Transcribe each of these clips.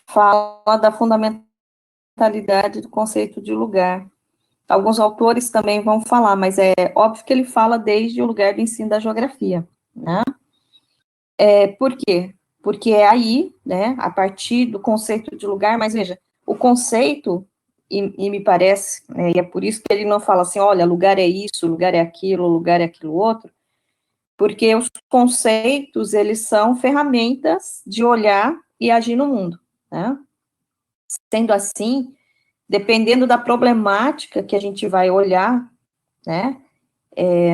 fala da fundamentalidade do conceito de lugar. Alguns autores também vão falar, mas é óbvio que ele fala desde o lugar do ensino da geografia, né? Por quê? Porque é aí, né, a partir do conceito de lugar, mas veja, o conceito, e me parece, né, e é por isso que ele não fala assim, olha, lugar é isso, lugar é aquilo outro, porque os conceitos, eles são ferramentas de olhar e agir no mundo, né? Sendo assim, dependendo da problemática que a gente vai olhar, né,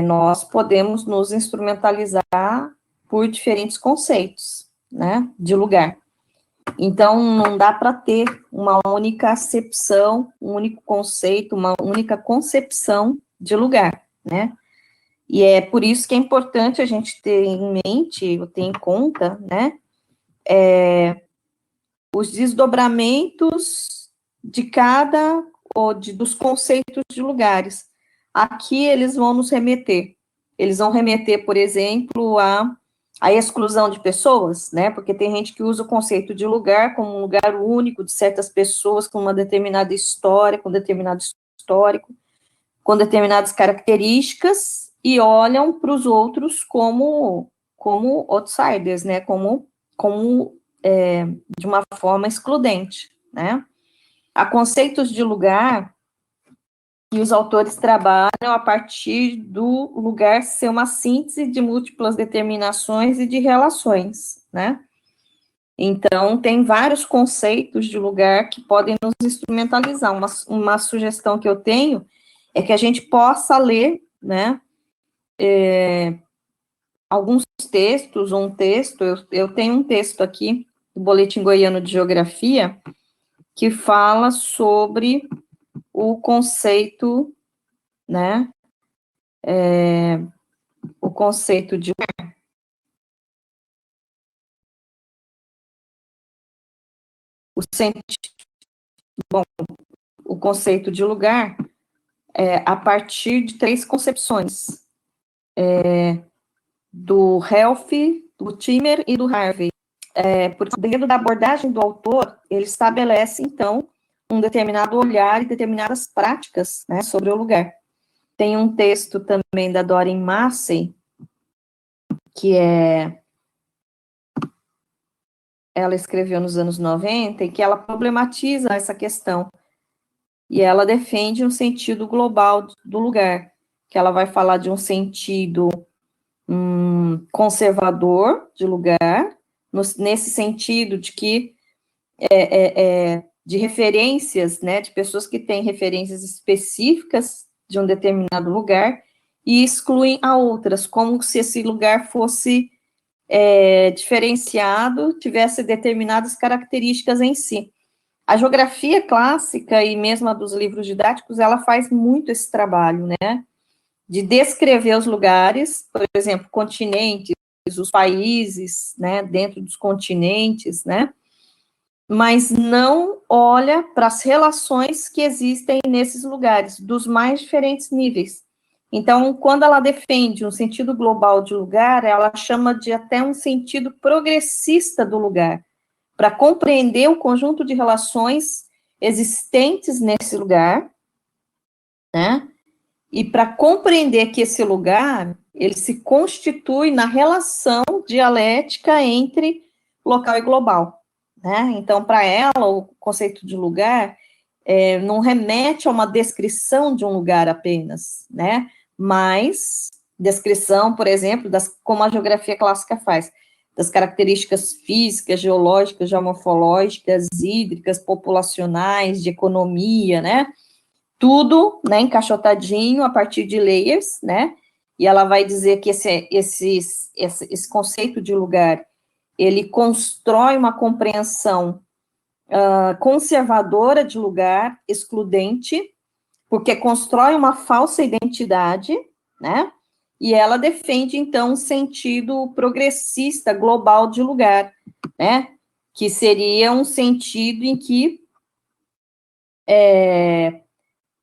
nós podemos nos instrumentalizar por diferentes conceitos, né, de lugar. Então, não dá para ter uma única acepção, um único conceito, uma única concepção de lugar, né? E é por isso que é importante a gente ter em mente, ter em conta, né, os desdobramentos de cada, dos conceitos de lugares. Aqui eles vão nos remeter. Eles vão remeter, por exemplo, a exclusão de pessoas, né? Porque tem gente que usa o conceito de lugar como um lugar único de certas pessoas com uma determinada história, com determinado histórico, com determinadas características e olham para os outros como outsiders, né? Como de uma forma excludente, né? Há conceitos de lugar que os autores trabalham a partir do lugar ser uma síntese de múltiplas determinações e de relações, né? Então, tem vários conceitos de lugar que podem nos instrumentalizar. Uma sugestão que eu tenho é que a gente possa ler, né, alguns textos, eu tenho um texto aqui, do Boletim Goiano de Geografia, que fala sobre o conceito, né, o conceito de o, o conceito de lugar a partir de três concepções, do Helf, do Timmer e do Harvey. Dentro da abordagem do autor, ele estabelece, então, um determinado olhar e determinadas práticas, né, sobre o lugar. Tem um texto também da Doreen Massey, que ela escreveu nos anos 90, e que ela problematiza essa questão. E ela defende um sentido global do lugar, que ela vai falar de um sentido conservador de lugar, nesse sentido de que de referências, né, de pessoas que têm referências específicas de um determinado lugar e excluem a outras, como se esse lugar fosse diferenciado, tivesse determinadas características em si. A geografia clássica e mesmo a dos livros didáticos, ela faz muito esse trabalho, né, de descrever os lugares, por exemplo, continentes, os países, né, dentro dos continentes, né, mas não olha para as relações que existem nesses lugares, dos mais diferentes níveis. Então, quando ela defende um sentido global de lugar, ela chama de até um sentido progressista do lugar, para compreender o conjunto de relações existentes nesse lugar, né? E para compreender que esse lugar, ele se constitui na relação dialética entre local e global, né? Então, para ela, o conceito de lugar não remete a uma descrição de um lugar apenas, né? Mas descrição, por exemplo, como a geografia clássica faz, das características físicas, geológicas, geomorfológicas, hídricas, populacionais, de economia, né? Tudo, né, encaixotadinho a partir de layers, né? E ela vai dizer que esse conceito de lugar, ele constrói uma compreensão conservadora de lugar, excludente, porque constrói uma falsa identidade, né? E ela defende, então, um sentido progressista global de lugar, né? Que seria um sentido em que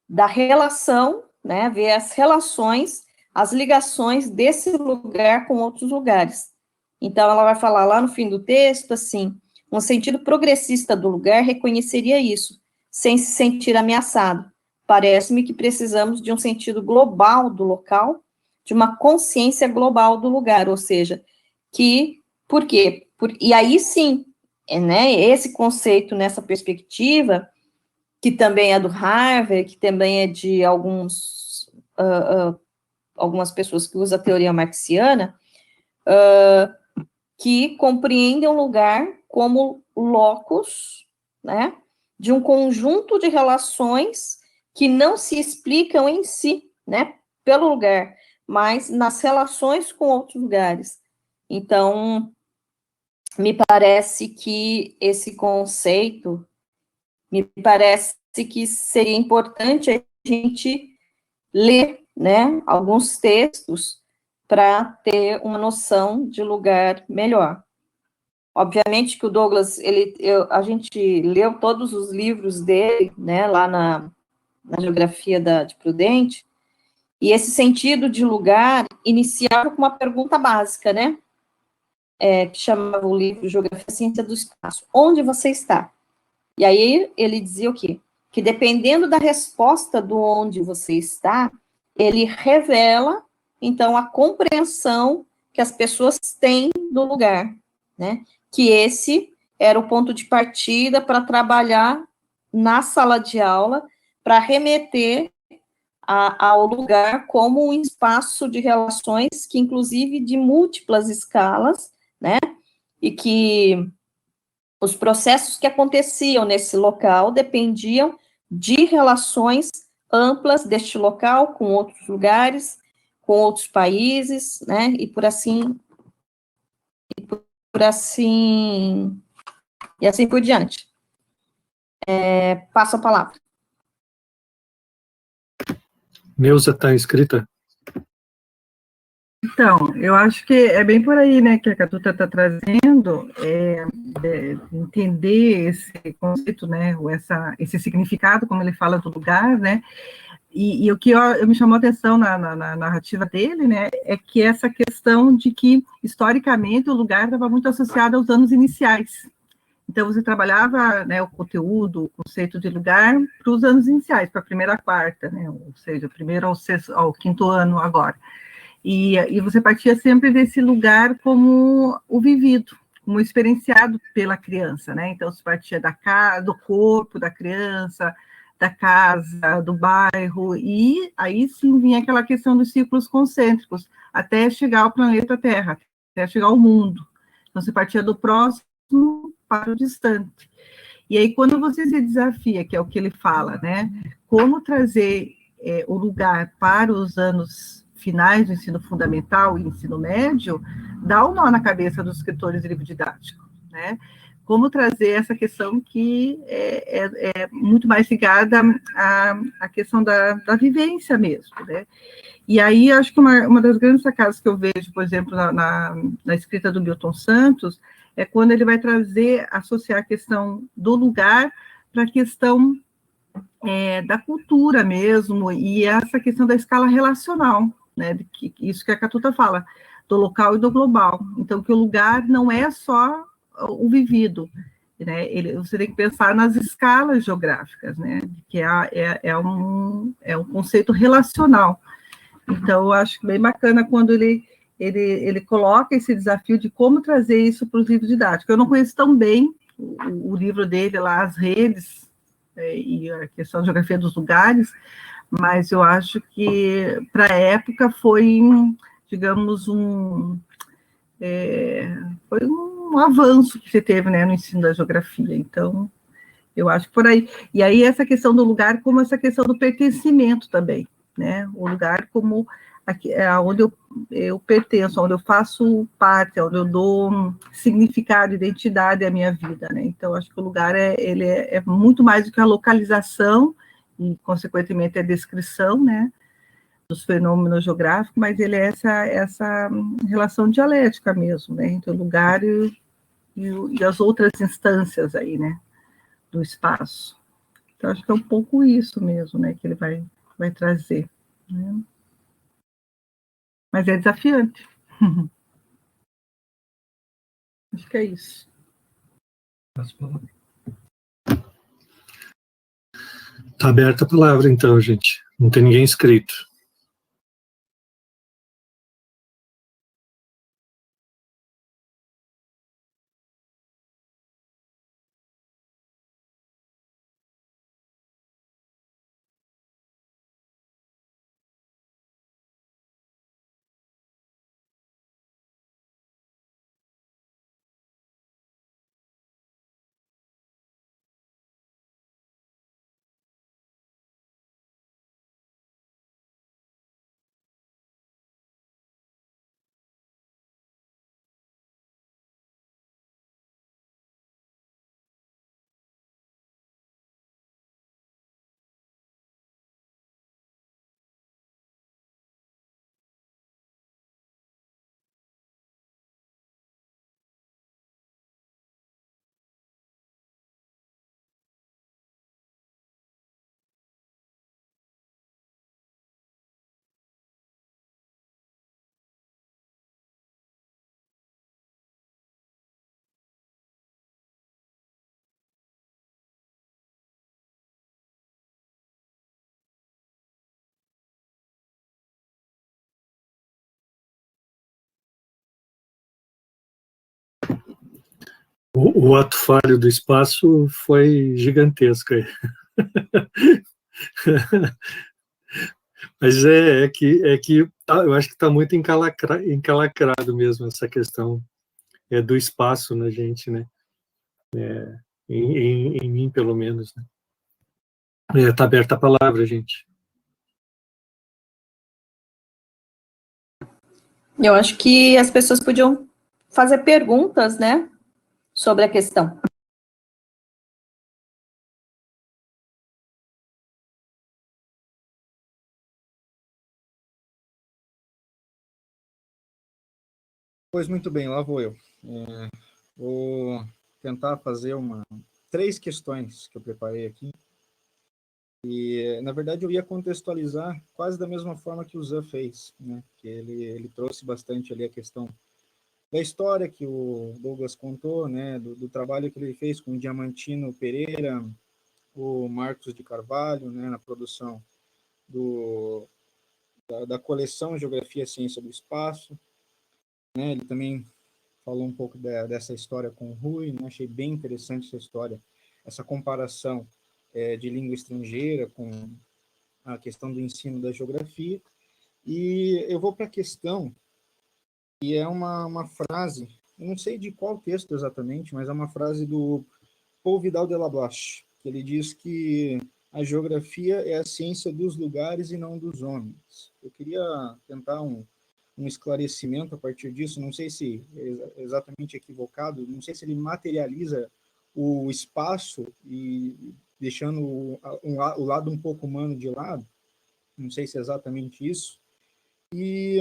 da relação, né? Ver as relações, as ligações desse lugar com outros lugares. Então, ela vai falar lá no fim do texto, assim, Um sentido progressista do lugar reconheceria isso, sem se sentir ameaçado. Parece-me que precisamos de um sentido global do local, de uma consciência global do lugar, ou seja, por quê? E aí sim, né, esse conceito nessa perspectiva, que também é do Harvard, que também é de algumas pessoas que usam a teoria marxiana, que compreendem um lugar como locus, né, de um conjunto de relações que não se explicam em si, né, pelo lugar, mas nas relações com outros lugares. Então, me parece que esse conceito, me parece que seria importante a gente ler, né, alguns textos para ter uma noção de lugar melhor. Obviamente que o Douglas, a gente leu todos os livros dele, né, lá na Geografia de Prudente, e esse sentido de lugar iniciava com uma pergunta básica, né, que chamava o livro Geografia, Ciência do Espaço. Onde você está? E aí ele dizia o quê? Que dependendo da resposta do onde você está, ele revela, então, a compreensão que as pessoas têm do lugar, né? Que esse era o ponto de partida para trabalhar na sala de aula, para remeter ao lugar como um espaço de relações que, inclusive, de múltiplas escalas, né? E que os processos que aconteciam nesse local dependiam de relações amplas deste local com outros lugares, com outros países, né? E assim por diante. Passo a palavra. Neuza, está inscrita? Então, eu acho que é bem por aí, né, que a Catuta está trazendo, entender esse conceito, né, esse significado, como ele fala do lugar, né, e o que eu me chamou a atenção na narrativa dele, né, é que essa questão de que, historicamente, o lugar estava muito associado aos anos iniciais. Então, você trabalhava, né, o conteúdo, o conceito de lugar para os anos iniciais, para a primeira a quarta, né, ou seja, primeiro ao quinto ano agora. E você partia sempre desse lugar como o vivido, como experienciado pela criança, né? Então, você partia do corpo da criança, da casa, do bairro, e aí sim vinha aquela questão dos círculos concêntricos, até chegar ao planeta Terra, até chegar ao mundo. Então, você partia do próximo para o distante. E aí, quando você se desafia, que é o que ele fala, né? Como trazer o lugar para os anos finais do ensino fundamental e ensino médio, dá um nó na cabeça dos escritores de livro didático, né? Como trazer essa questão que é muito mais ligada à questão da vivência mesmo, né? E aí, acho que uma das grandes sacadas que eu vejo, por exemplo, na escrita do Milton Santos, é quando ele vai associar a questão do lugar para a questão da cultura mesmo, e essa questão da escala relacional, né, isso que a Catuta fala, do local e do global. Então, que o lugar não é só o vivido, né, você tem que pensar nas escalas geográficas, né, que é um conceito relacional. Então, eu acho bem bacana quando ele coloca esse desafio de como trazer isso para os livros didáticos. Eu não conheço tão bem o livro dele lá, As Redes, e a questão da geografia dos lugares, mas eu acho que, para a época, foi, digamos, foi um avanço que você teve, né, no ensino da geografia. Então, eu acho que por aí. E aí, essa questão do lugar, como essa questão do pertencimento também, né? O lugar como onde eu pertenço, onde eu faço parte, onde eu dou significado, identidade à minha vida, né? Então, acho que o lugar ele é muito mais do que a localização e, consequentemente, a descrição, né, dos fenômenos geográficos, mas ele é essa relação dialética mesmo, né, entre o lugar e as outras instâncias aí, né, do espaço. Então, acho que é um pouco isso mesmo, né, que ele vai trazer, né? Mas é desafiante. Acho que é isso. Está aberta a palavra, então, gente. Não tem ninguém inscrito. O ato falho do espaço foi gigantesco. Mas é que eu acho que está muito encalacrado mesmo essa questão do espaço na gente, né? Em mim, pelo menos. Né? Está aberta a palavra, gente. Eu acho que as pessoas podiam fazer perguntas, né, sobre a questão. Pois muito bem, lá vou eu. Vou tentar fazer três questões que eu preparei aqui. E, na verdade, eu ia contextualizar quase da mesma forma que o Zan fez, né? Que ele trouxe bastante ali a questão da história que o Douglas contou, né? Do trabalho que ele fez com o Diamantino Pereira, o Marcos de Carvalho, né? Na produção da coleção Geografia e Ciência do Espaço, né? Ele também falou um pouco dessa história com o Rui, né? Achei bem interessante essa história, essa comparação de língua estrangeira com a questão do ensino da geografia. E eu vou para a questão, que é uma frase, eu não sei de qual texto exatamente, mas é uma frase do Paul Vidal de la Blache, que ele diz que a geografia é a ciência dos lugares e não dos homens. Eu queria tentar um esclarecimento a partir disso, não sei se é exatamente equivocado, não sei se ele materializa o espaço e deixando o lado um pouco humano de lado, não sei se é exatamente isso. E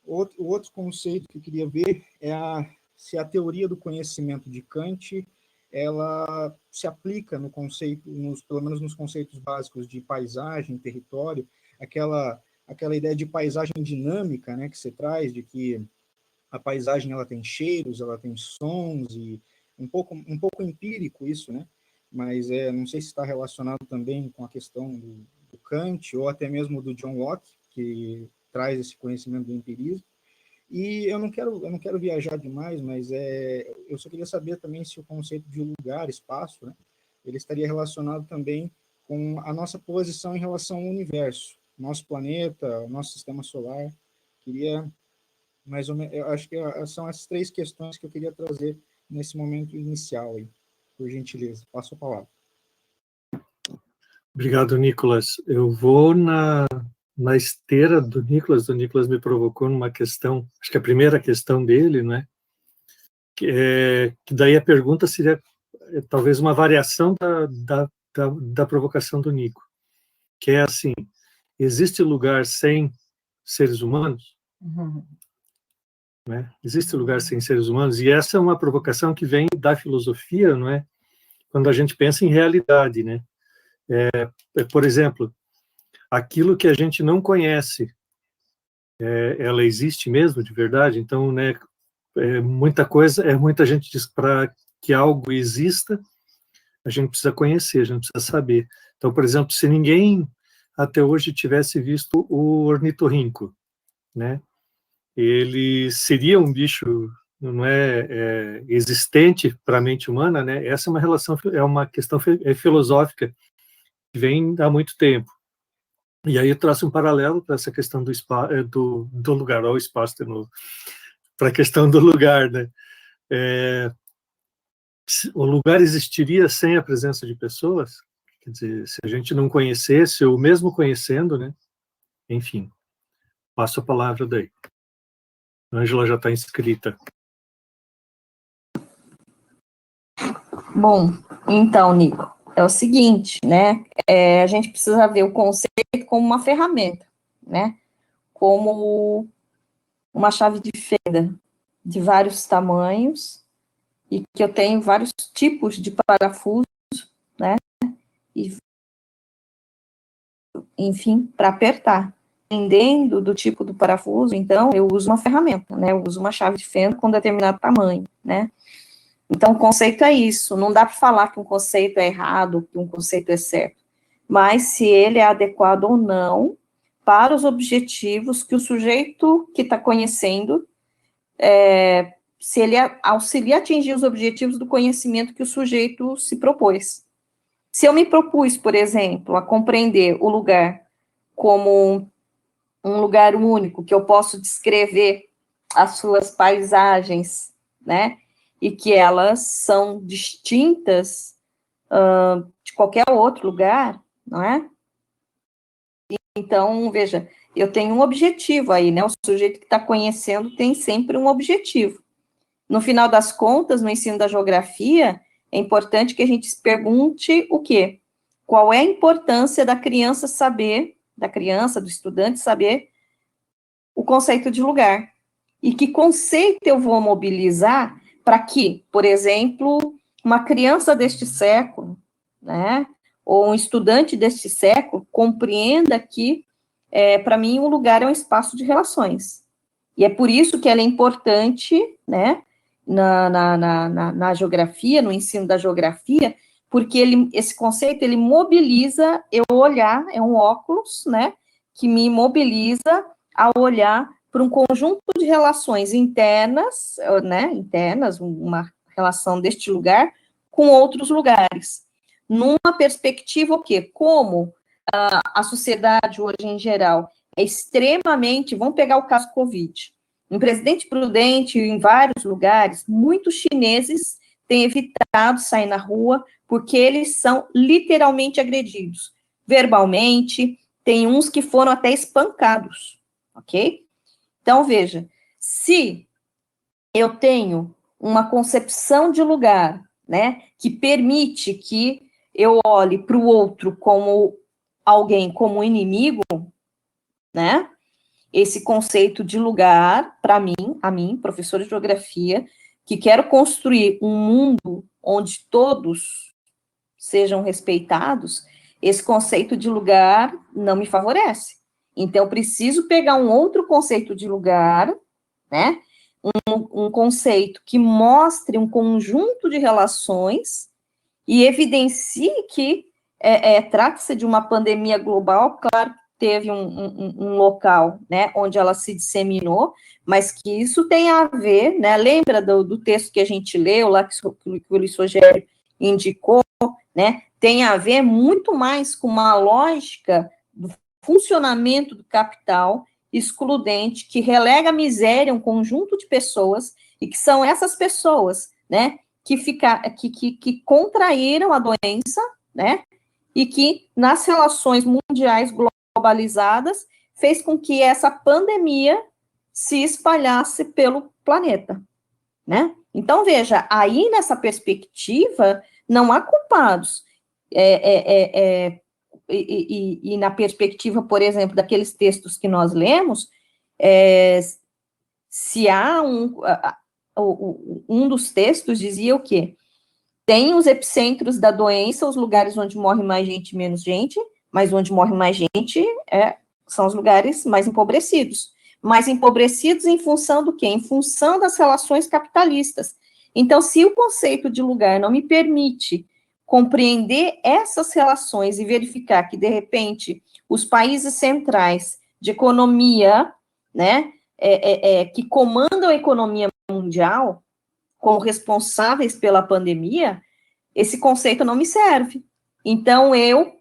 o outro conceito que eu queria ver é se a teoria do conhecimento de Kant ela se aplica no conceito, pelo menos nos conceitos básicos de paisagem, território, aquela ideia de paisagem dinâmica, né, que você traz, de que a paisagem ela tem cheiros, ela tem sons, e um pouco empírico isso, né? Mas não sei se está relacionado também com a questão do Kant, ou até mesmo do John Locke, que traz esse conhecimento do empirismo. E eu não quero viajar demais, mas eu só queria saber também se o conceito de lugar, espaço, né, ele estaria relacionado também com a nossa posição em relação ao universo, nosso planeta, nosso sistema solar. Queria mais ou menos, eu acho que são as três questões que eu queria trazer nesse momento inicial aí, por gentileza. Passo a palavra. Obrigado, Nicolas. Eu vou na esteira do Nicolas. O Nicolas me provocou numa questão, acho que a primeira questão dele, não é? Que daí a pergunta seria talvez uma variação da provocação do Nico, que é assim: existe lugar sem seres humanos? Uhum. Né? Existe lugar sem seres humanos? E essa é uma provocação que vem da filosofia, não é? Quando a gente pensa em realidade, né? Por exemplo, aquilo que a gente não conhece, ela existe mesmo de verdade? Então, né? Muita gente diz para que algo exista, a gente precisa conhecer, a gente precisa saber. Então, por exemplo, se ninguém até hoje tivesse visto o ornitorrinco, né? Ele seria um bicho, não existente para a mente humana, né? Essa é uma questão filosófica que vem há muito tempo. E aí eu traço um paralelo para essa questão do lugar, ao espaço de novo, para a questão do lugar, né? O lugar existiria sem a presença de pessoas? Quer dizer, se a gente não conhecesse, ou mesmo conhecendo, né? Enfim, passo a palavra daí. A Ângela já está inscrita. Bom, então, Nico, é o seguinte, né? A gente precisa ver o conceito como uma ferramenta, né? Como uma chave de fenda de vários tamanhos e que eu tenho vários tipos de parafuso, né? E, enfim, para apertar. Dependendo do tipo do parafuso, então, eu uso uma ferramenta, né? Eu uso uma chave de fenda com determinado tamanho, né? Então, o conceito é isso. Não dá para falar que um conceito é errado, que um conceito é certo. Mas se ele é adequado ou não para os objetivos que o sujeito que está conhecendo, se ele auxilia a atingir os objetivos do conhecimento que o sujeito se propôs. Se eu me propus, por exemplo, a compreender o lugar como um lugar único, que eu posso descrever as suas paisagens, né, e que elas são distintas de qualquer outro lugar, não é? Então, veja, eu tenho um objetivo aí, né, o sujeito que está conhecendo tem sempre um objetivo. No final das contas, no ensino da geografia, é importante que a gente se pergunte o quê? Qual é a importância da criança saber, do estudante saber o conceito de lugar. E que conceito eu vou mobilizar para que, por exemplo, uma criança deste século, né, ou um estudante deste século, compreenda que, para mim, o lugar é um espaço de relações. E é por isso que ela é importante, né, na geografia, no ensino da geografia, porque esse conceito, ele mobiliza eu olhar, é um óculos, né, que me mobiliza a olhar para um conjunto de relações internas, né, uma relação deste lugar com outros lugares, numa perspectiva o quê? Como a sociedade hoje em geral é extremamente, vamos pegar o caso Covid, em Presidente Prudente, em vários lugares, muitos chineses têm evitado sair na rua porque eles são literalmente agredidos, verbalmente, tem uns que foram até espancados, ok? Então, veja, se eu tenho uma concepção de lugar, né, que permite que eu olhe para o outro como alguém, como inimigo, né, esse conceito de lugar, para mim, professora de geografia, que quero construir um mundo onde todos sejam respeitados, esse conceito de lugar não me favorece. Então, eu preciso pegar um outro conceito de lugar, né? Um conceito que mostre um conjunto de relações e evidencie que trata-se de uma pandemia global, claro, teve um local, né, onde ela se disseminou, mas que isso tem a ver, né, lembra do texto que a gente leu lá, que o Luiz Rogério indicou, né, tem a ver muito mais com uma lógica do funcionamento do capital excludente, que relega a miséria a um conjunto de pessoas, e que são essas pessoas, né, que contraíram a doença, né, e que nas relações mundiais globalizadas fez com que essa pandemia se espalhasse pelo planeta, né? Então, veja, aí nessa perspectiva, não há culpados. E na perspectiva, por exemplo, daqueles textos que nós lemos, se há um dos textos dizia o quê? Tem os epicentros da doença, os lugares onde morre mais gente, menos gente, mas onde morre mais gente são os lugares mais empobrecidos. Mais empobrecidos em função do quê? Em função das relações capitalistas. Então, se o conceito de lugar não me permite compreender essas relações e verificar que, de repente, os países centrais de economia, né, que comandam a economia mundial, como responsáveis pela pandemia, esse conceito não me serve. Então, eu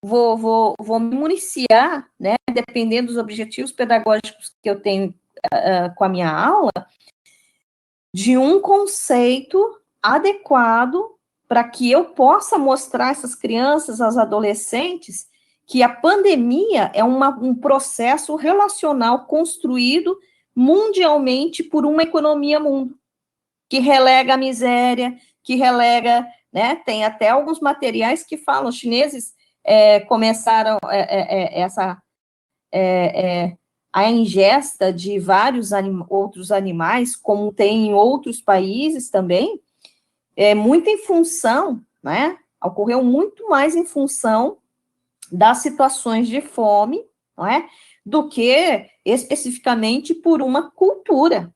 vou me municiar, né, dependendo dos objetivos pedagógicos que eu tenho com a minha aula, de um conceito adequado para que eu possa mostrar a essas crianças, aos adolescentes, que a pandemia é um processo relacional construído mundialmente por uma economia mundo, que relega a miséria, que relega, né, tem até alguns materiais que falam, os chineses começaram a ingesta de vários outros animais, como tem em outros países também, muito em função, né, ocorreu muito mais em função das situações de fome, não é, do que especificamente por uma cultura,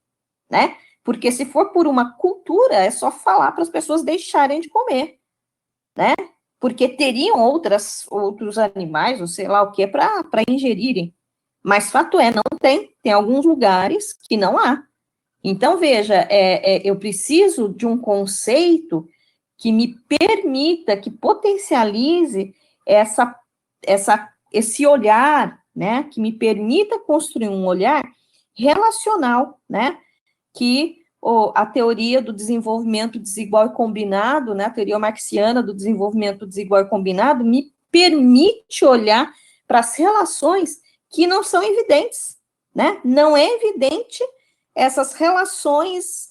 né, porque se for por uma cultura, é só falar para as pessoas deixarem de comer, né, porque teriam outros animais, ou sei lá o que, para ingerirem, mas fato não tem alguns lugares que não há. Então, veja, eu preciso de um conceito que me permita, que potencialize esse olhar, né, que me permita construir um olhar relacional, né, que a teoria do desenvolvimento desigual e combinado, né, a teoria marxiana do desenvolvimento desigual e combinado, me permite olhar para as relações que não são evidentes, né, não é evidente essas relações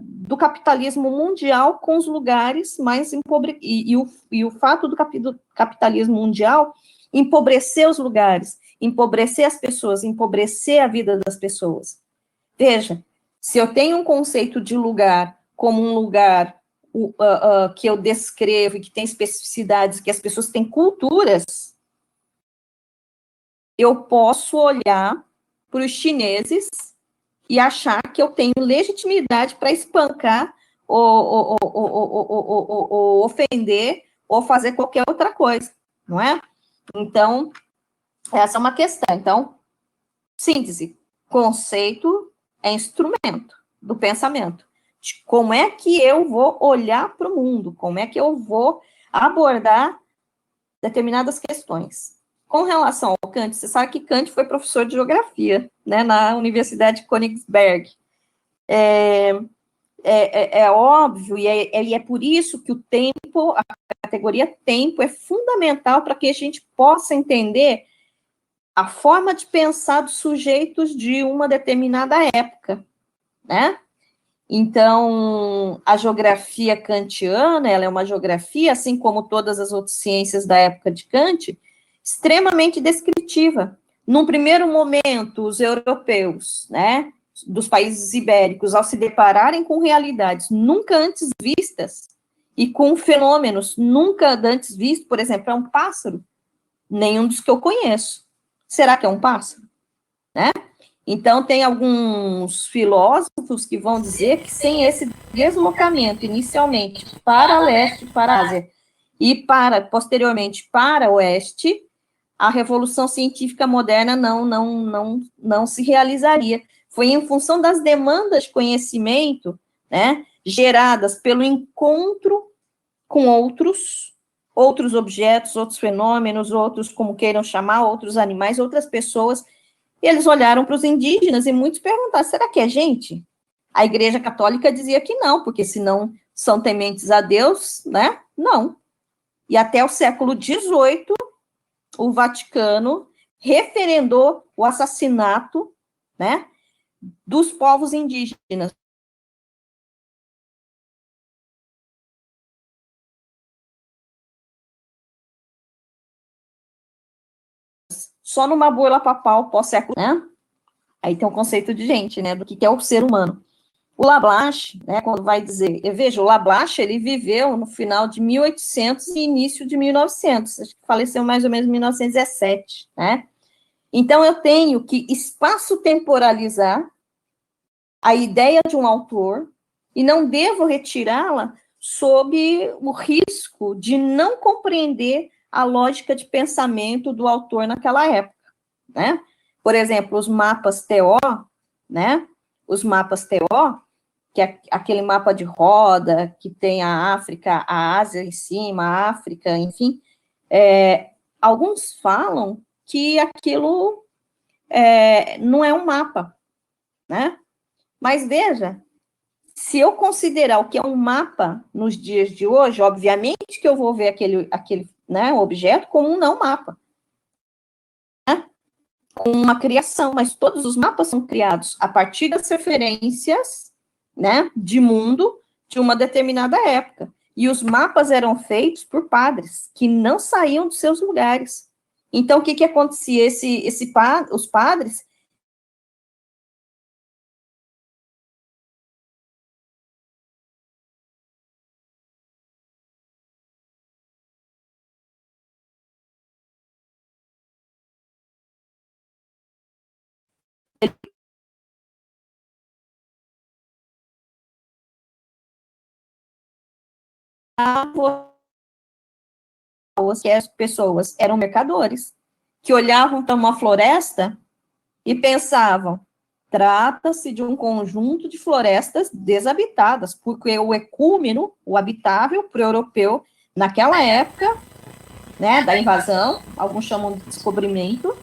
do capitalismo mundial com os lugares mais empobrecidos, e o fato do capitalismo mundial empobrecer os lugares, empobrecer as pessoas, empobrecer a vida das pessoas. Veja, se eu tenho um conceito de lugar como um lugar que eu descrevo e que tem especificidades, que as pessoas têm culturas, eu posso olhar para os chineses e achar que eu tenho legitimidade para espancar ou ofender ou fazer qualquer outra coisa, não é? Então, essa é uma questão. Então, síntese, conceito é instrumento do pensamento. De como é que eu vou olhar para o mundo, como é que eu vou abordar determinadas questões. Com relação ao Kant, você sabe que Kant foi professor de geografia, né, na Universidade de Königsberg. É óbvio, e é por isso que o tempo, a categoria tempo, é fundamental para que a gente possa entender a forma de pensar dos sujeitos de uma determinada época, né? Então, a geografia kantiana, ela é uma geografia, assim como todas as outras ciências da época de Kant, extremamente descritiva. Num primeiro momento, os europeus, né, dos países ibéricos, ao se depararem com realidades nunca antes vistas e com fenômenos nunca antes vistos, por exemplo, é um pássaro, nenhum dos que eu conheço. Será que é um pássaro? Né? Então, tem alguns filósofos que vão dizer que sem esse deslocamento, inicialmente, para leste, para a Ásia, e posteriormente, para o oeste, a revolução científica moderna não se realizaria. Foi em função das demandas de conhecimento, né, geradas pelo encontro com outros objetos, outros fenômenos, outros, como queiram chamar, outros animais, outras pessoas. E eles olharam para os indígenas e muitos perguntaram, será que é gente? A Igreja Católica dizia que não, porque se não são tementes a Deus, né? Não. E até o século XVIII, o Vaticano referendou o assassinato, né, dos povos indígenas. Só numa boila papal pós-século, né? Aí tem um conceito de gente, né, do que é o ser humano. O Lablache, né, quando vai dizer, veja, o Lablache, ele viveu no final de 1800 e início de 1900, acho que faleceu mais ou menos em 1917, né? Então, eu tenho que espaço-temporalizar a ideia de um autor, e não devo retirá-la sob o risco de não compreender a lógica de pensamento do autor naquela época, né? Por exemplo, os mapas TO, né? Os mapas TO, que é aquele mapa de roda, que tem a África, a Ásia em cima, a África, enfim, alguns falam que aquilo não é um mapa, né? Mas veja, se eu considerar o que é um mapa nos dias de hoje, obviamente que eu vou ver aquele né, objeto como um não mapa, né? Com uma criação, mas todos os mapas são criados a partir das referências, né, de mundo de uma determinada época. E os mapas eram feitos por padres que não saíam dos seus lugares. Então, o que acontecia? Os padres que as pessoas eram mercadores, que olhavam para uma floresta e pensavam, trata-se de um conjunto de florestas desabitadas, porque o ecúmeno, o habitável para o europeu, naquela época, né, da invasão, alguns chamam de descobrimento,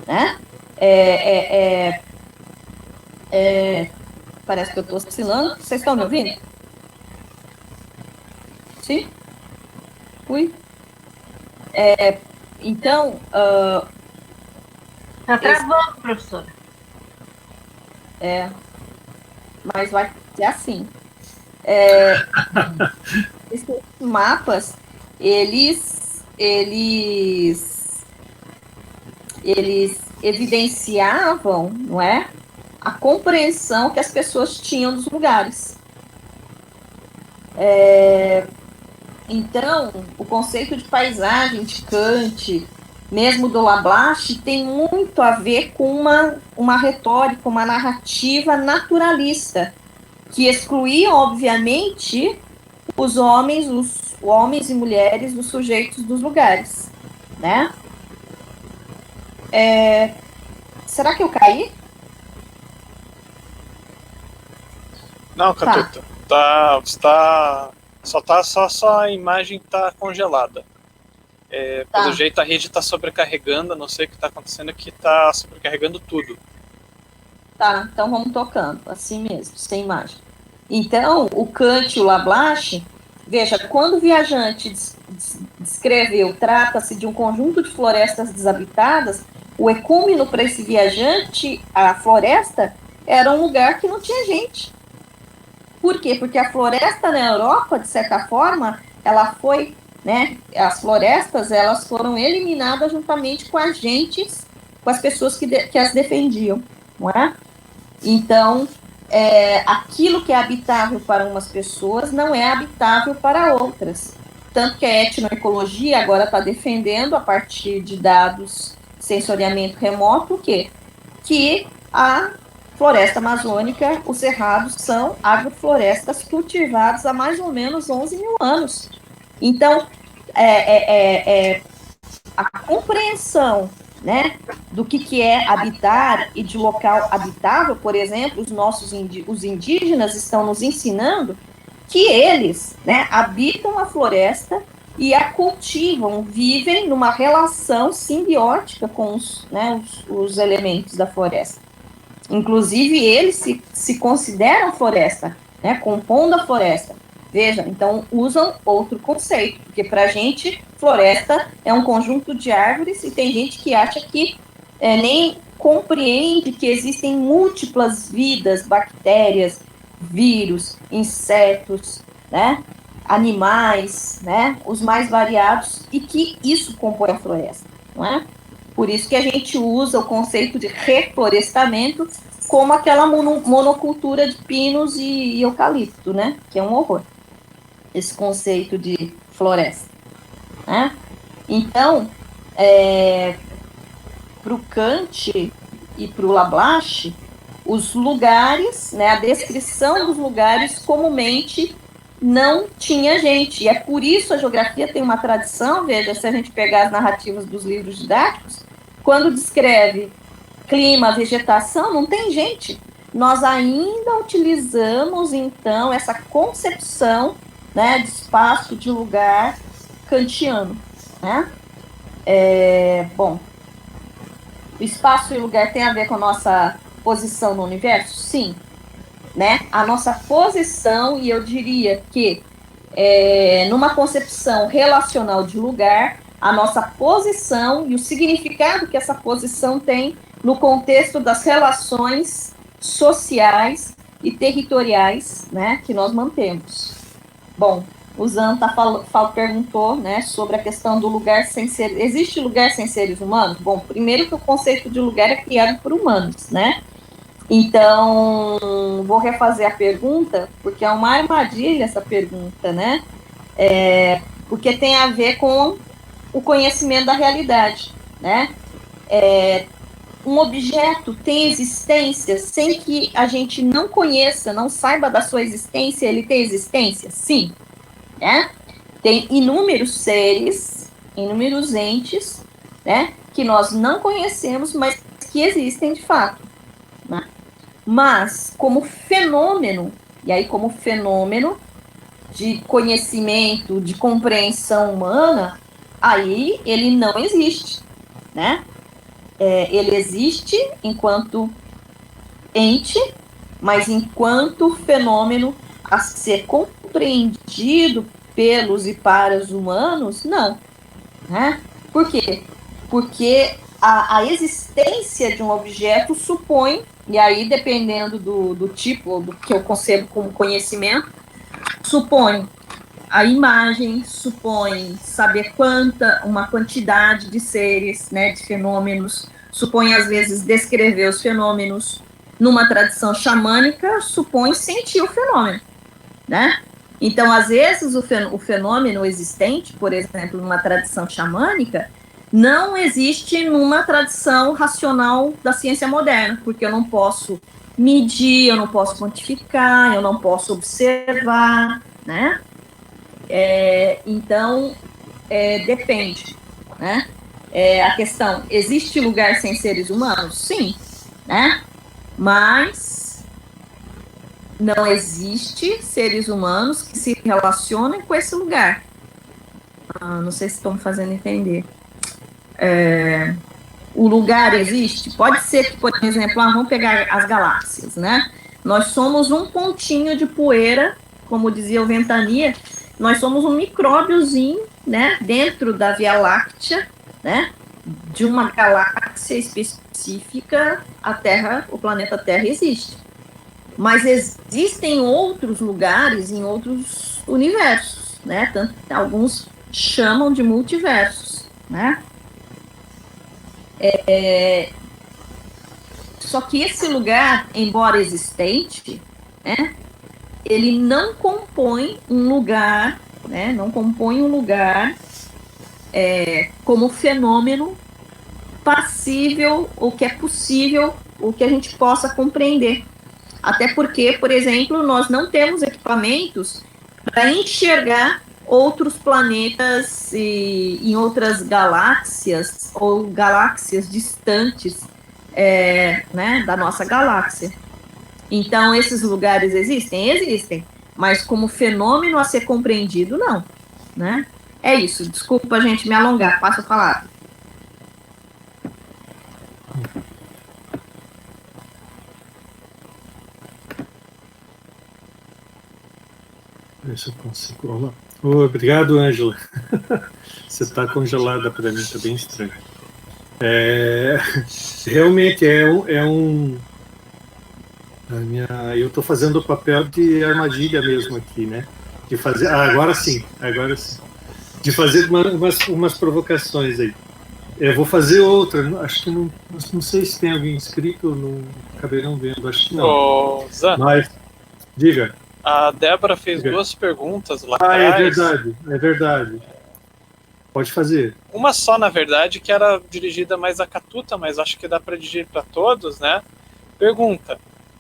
né, parece que eu estou oscilando, vocês estão me ouvindo? Sim? Ui? Então... Tá travando, professora. Mas vai ser assim. Esses mapas, eles evidenciavam, não é, a compreensão que as pessoas tinham dos lugares. Então, o conceito de paisagem de Kant, mesmo do Lablache, tem muito a ver com uma retórica, uma narrativa naturalista, que excluía, obviamente, os homens e mulheres, os sujeitos dos lugares, né? Será que eu caí? Não, Catuta, só a imagem tá congelada. Pelo jeito a rede tá sobrecarregando, não sei o que tá acontecendo aqui, tá sobrecarregando tudo. Tá, então vamos tocando, assim mesmo, sem imagem. Então, o Kant e o Lablache, veja, quando o viajante descreveu, trata-se de um conjunto de florestas desabitadas, o ecúmeno para esse viajante, a floresta, era um lugar que não tinha gente. Por quê? Porque a floresta na Europa, de certa forma, ela foi, né, as florestas, elas foram eliminadas juntamente com as gentes, com as pessoas que as defendiam, não é? Então, aquilo que é habitável para umas pessoas não é habitável para outras. Tanto que a etnoecologia agora está defendendo, a partir de dados de sensoriamento remoto, o quê? Que a floresta amazônica, os cerrados, são agroflorestas cultivadas há mais ou menos 11 mil anos. Então, a compreensão, né, do que é habitar e de local habitável, por exemplo, os indígenas estão nos ensinando que eles, né, habitam a floresta e a cultivam, vivem numa relação simbiótica com os elementos da floresta. Inclusive, eles se consideram floresta, né, compondo a floresta. Veja, então usam outro conceito, porque para a gente, floresta é um conjunto de árvores e tem gente que acha que nem compreende que existem múltiplas vidas, bactérias, vírus, insetos, né, animais, né, os mais variados, e que isso compõe a floresta, não é? Por isso que a gente usa o conceito de reflorestamento como aquela monocultura de pinos e eucalipto, né, que é um horror, esse conceito de floresta, né? Então, para o Kant e para o Lablache, os lugares, né, a descrição dos lugares comumente não tinha gente. E é por isso a geografia tem uma tradição, veja, se a gente pegar as narrativas dos livros didáticos, quando descreve clima, vegetação, não tem gente. Nós ainda utilizamos, então, essa concepção, né, de espaço, de lugar kantiano, né? Bom, o espaço e o lugar tem a ver com a nossa posição no universo? Sim, né? A nossa posição, e eu diria que numa concepção relacional de lugar, a nossa posição e o significado que essa posição tem no contexto das relações sociais e territoriais, né, que nós mantemos. Bom, o Zan perguntou, né, sobre a questão do lugar sem ser... Existe lugar sem seres humanos? Bom, primeiro que o conceito de lugar é criado por humanos, né? Então, vou refazer a pergunta, porque é uma armadilha essa pergunta, né? Porque tem a ver com o conhecimento da realidade, né? Um objeto tem existência sem que a gente não conheça, não saiba da sua existência, ele tem existência? Sim, né? Tem inúmeros seres, inúmeros entes, né, que nós não conhecemos, mas que existem de fato, né? Mas, como fenômeno, e aí como fenômeno de conhecimento, de compreensão humana, aí ele não existe, né? Ele existe enquanto ente, mas enquanto fenômeno a ser compreendido pelos e para os humanos, não, né? Por quê? Porque a existência de um objeto supõe, e aí dependendo do tipo, do que eu concebo como conhecimento, supõe a imagem, supõe saber uma quantidade de seres, né, de fenômenos, supõe às vezes descrever os fenômenos. Numa tradição xamânica, supõe sentir o fenômeno, né? Então, às vezes, o fenômeno existente, por exemplo, numa tradição xamânica, não existe numa tradição racional da ciência moderna, porque eu não posso medir, eu não posso quantificar, eu não posso observar, né? Então, depende, né? A questão, existe lugar sem seres humanos? Sim, né? Mas não existe seres humanos que se relacionem com esse lugar. Não sei se estão me fazendo entender. O lugar existe? Pode ser que, por exemplo, vamos pegar as galáxias, né? Nós somos um pontinho de poeira, como dizia o Ventania, nós somos um micróbiozinho, né, dentro da Via Láctea, né, de uma galáxia específica. A Terra, o planeta Terra existe. Mas existem outros lugares em outros universos, né? Tanto, alguns chamam de multiversos, né? Só que esse lugar, embora existente, né, ele não compõe um lugar, né? Não compõe um lugar como fenômeno passível, ou que é possível, ou que a gente possa compreender. Até porque, por exemplo, nós não temos equipamentos para enxergar outros planetas em outras galáxias, ou galáxias distantes, né, da nossa galáxia. Então, esses lugares existem? Existem, mas como fenômeno a ser compreendido, não, né? É isso, desculpa, gente, me alongar, passo a palavra. Deixa eu consigo. Obrigado, Ângela. Você está congelada para mim, está bem estranho. Realmente eu estou fazendo o papel de armadilha mesmo aqui, né? De fazer. Agora sim. De fazer umas provocações aí. Eu vou fazer outra. Acho que não sei se tem alguém inscrito, não acabei não vendo. Acho que não. Zan, mas diga. A Débora fez duas perguntas lá atrás. É verdade. Pode fazer. Uma só, na verdade, que era dirigida mais a Catuta, mas acho que dá para dirigir para todos, né? Pergunta: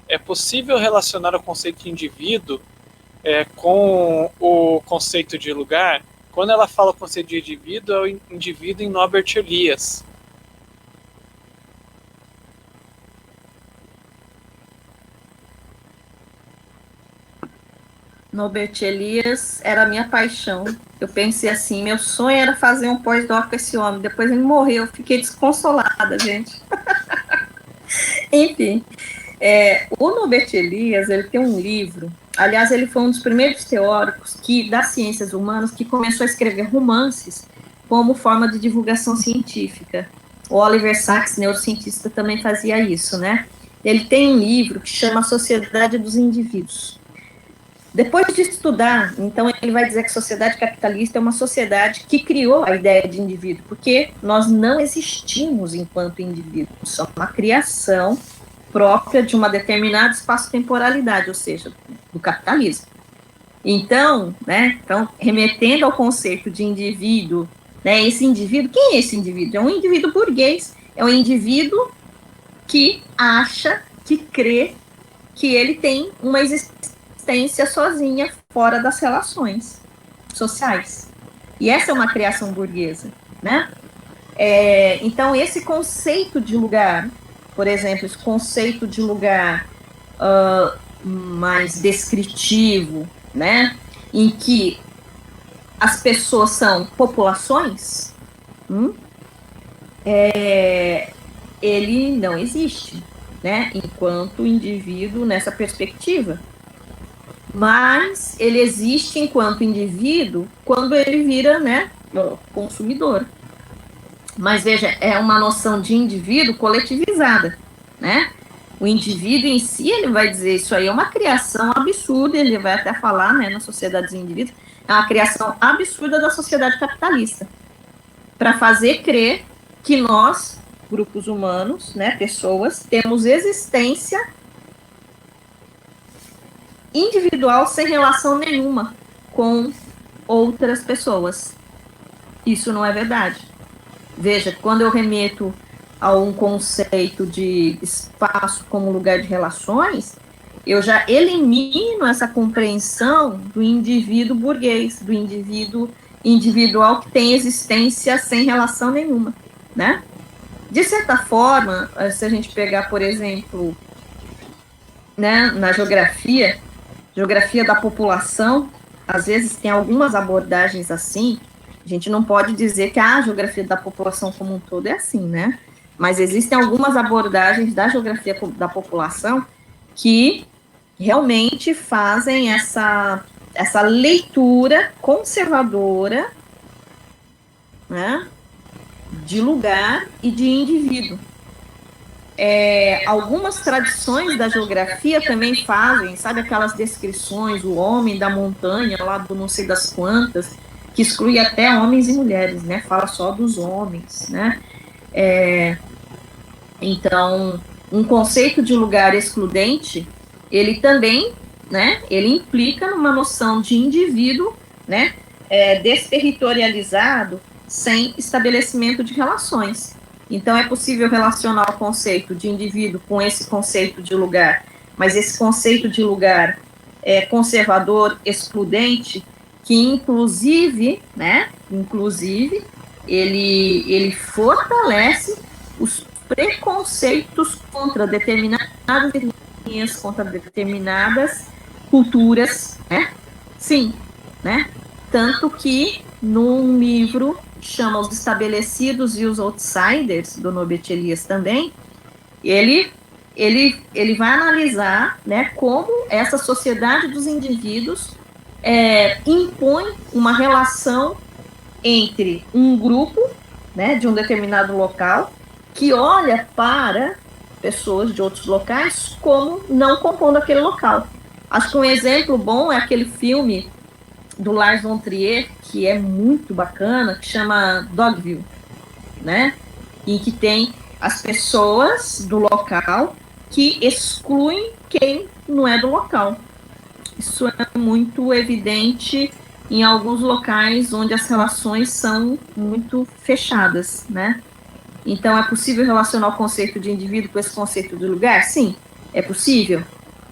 é possível relacionar o conceito de indivíduo com o conceito de lugar? Quando ela fala o conceito de indivíduo, é o indivíduo em Norbert Elias. Norbert Elias era a minha paixão. Eu pensei assim, meu sonho era fazer um pós-doc com esse homem. Depois ele morreu, eu fiquei desconsolada, gente. Enfim, o Norbert Elias, ele tem um livro. Aliás, ele foi um dos primeiros teóricos das ciências humanas que começou a escrever romances como forma de divulgação científica. O Oliver Sacks, neurocientista, também fazia isso, né? Ele tem um livro que chama A Sociedade dos Indivíduos. Depois de estudar, então, ele vai dizer que a sociedade capitalista é uma sociedade que criou a ideia de indivíduo, porque nós não existimos enquanto indivíduos, somos uma criação própria de uma determinada espaço-temporalidade, ou seja, do capitalismo. Então, né, remetendo ao conceito de indivíduo, né, esse indivíduo, quem é esse indivíduo? É um indivíduo burguês, é um indivíduo que acha, que crê que ele tem uma existência sozinha, fora das relações sociais. E essa é uma criação burguesa, né? Então, esse conceito de lugar, por exemplo, esse conceito de lugar mais descritivo, né, em que as pessoas são populações, ele não existe, né, enquanto indivíduo nessa perspectiva. Mas ele existe enquanto indivíduo quando ele vira, né, consumidor. Mas veja, é uma noção de indivíduo coletivizada, né? O indivíduo em si, ele vai dizer, isso aí é uma criação absurda, ele vai até falar, né, na sociedade dos indivíduos, é uma criação absurda da sociedade capitalista, para fazer crer que nós, grupos humanos, né, pessoas, temos existência individual sem relação nenhuma com outras pessoas. Isso não é verdade. Veja, quando eu remeto a um conceito de espaço como lugar de relações, eu já elimino essa compreensão do indivíduo burguês, do indivíduo individual que tem existência sem relação nenhuma, né? De certa forma, se a gente pegar, por exemplo, né, na geografia da população, às vezes tem algumas abordagens assim. A gente não pode dizer que a geografia da população como um todo é assim, né? Mas existem algumas abordagens da geografia da população que realmente fazem essa leitura conservadora, né, de lugar e de indivíduo. Algumas tradições da geografia também fazem, sabe, aquelas descrições, o homem da montanha, lá do não sei das quantas, que exclui até homens e mulheres, né, fala só dos homens, né. Então, um conceito de lugar excludente, ele também, né, ele implica numa noção de indivíduo, né, desterritorializado, sem estabelecimento de relações. Então, é possível relacionar o conceito de indivíduo com esse conceito de lugar, mas esse conceito de lugar conservador, excludente, que inclusive, né, ele fortalece os preconceitos contra determinadas etnias, contra determinadas culturas, né? Sim, né? Tanto que num livro chama Os Estabelecidos e os Outsiders, do Norbert Elias também, ele vai analisar, né, como essa sociedade dos indivíduos impõe uma relação entre um grupo, né, de um determinado local, que olha para pessoas de outros locais como não compondo aquele local. Acho que um exemplo bom é aquele filme do Lars von Trier, que é muito bacana, que chama Dogville, né? Em que tem as pessoas do local que excluem quem não é do local. Isso é muito evidente em alguns locais onde as relações são muito fechadas, né? Então, é possível relacionar o conceito de indivíduo com esse conceito de lugar? Sim, é possível.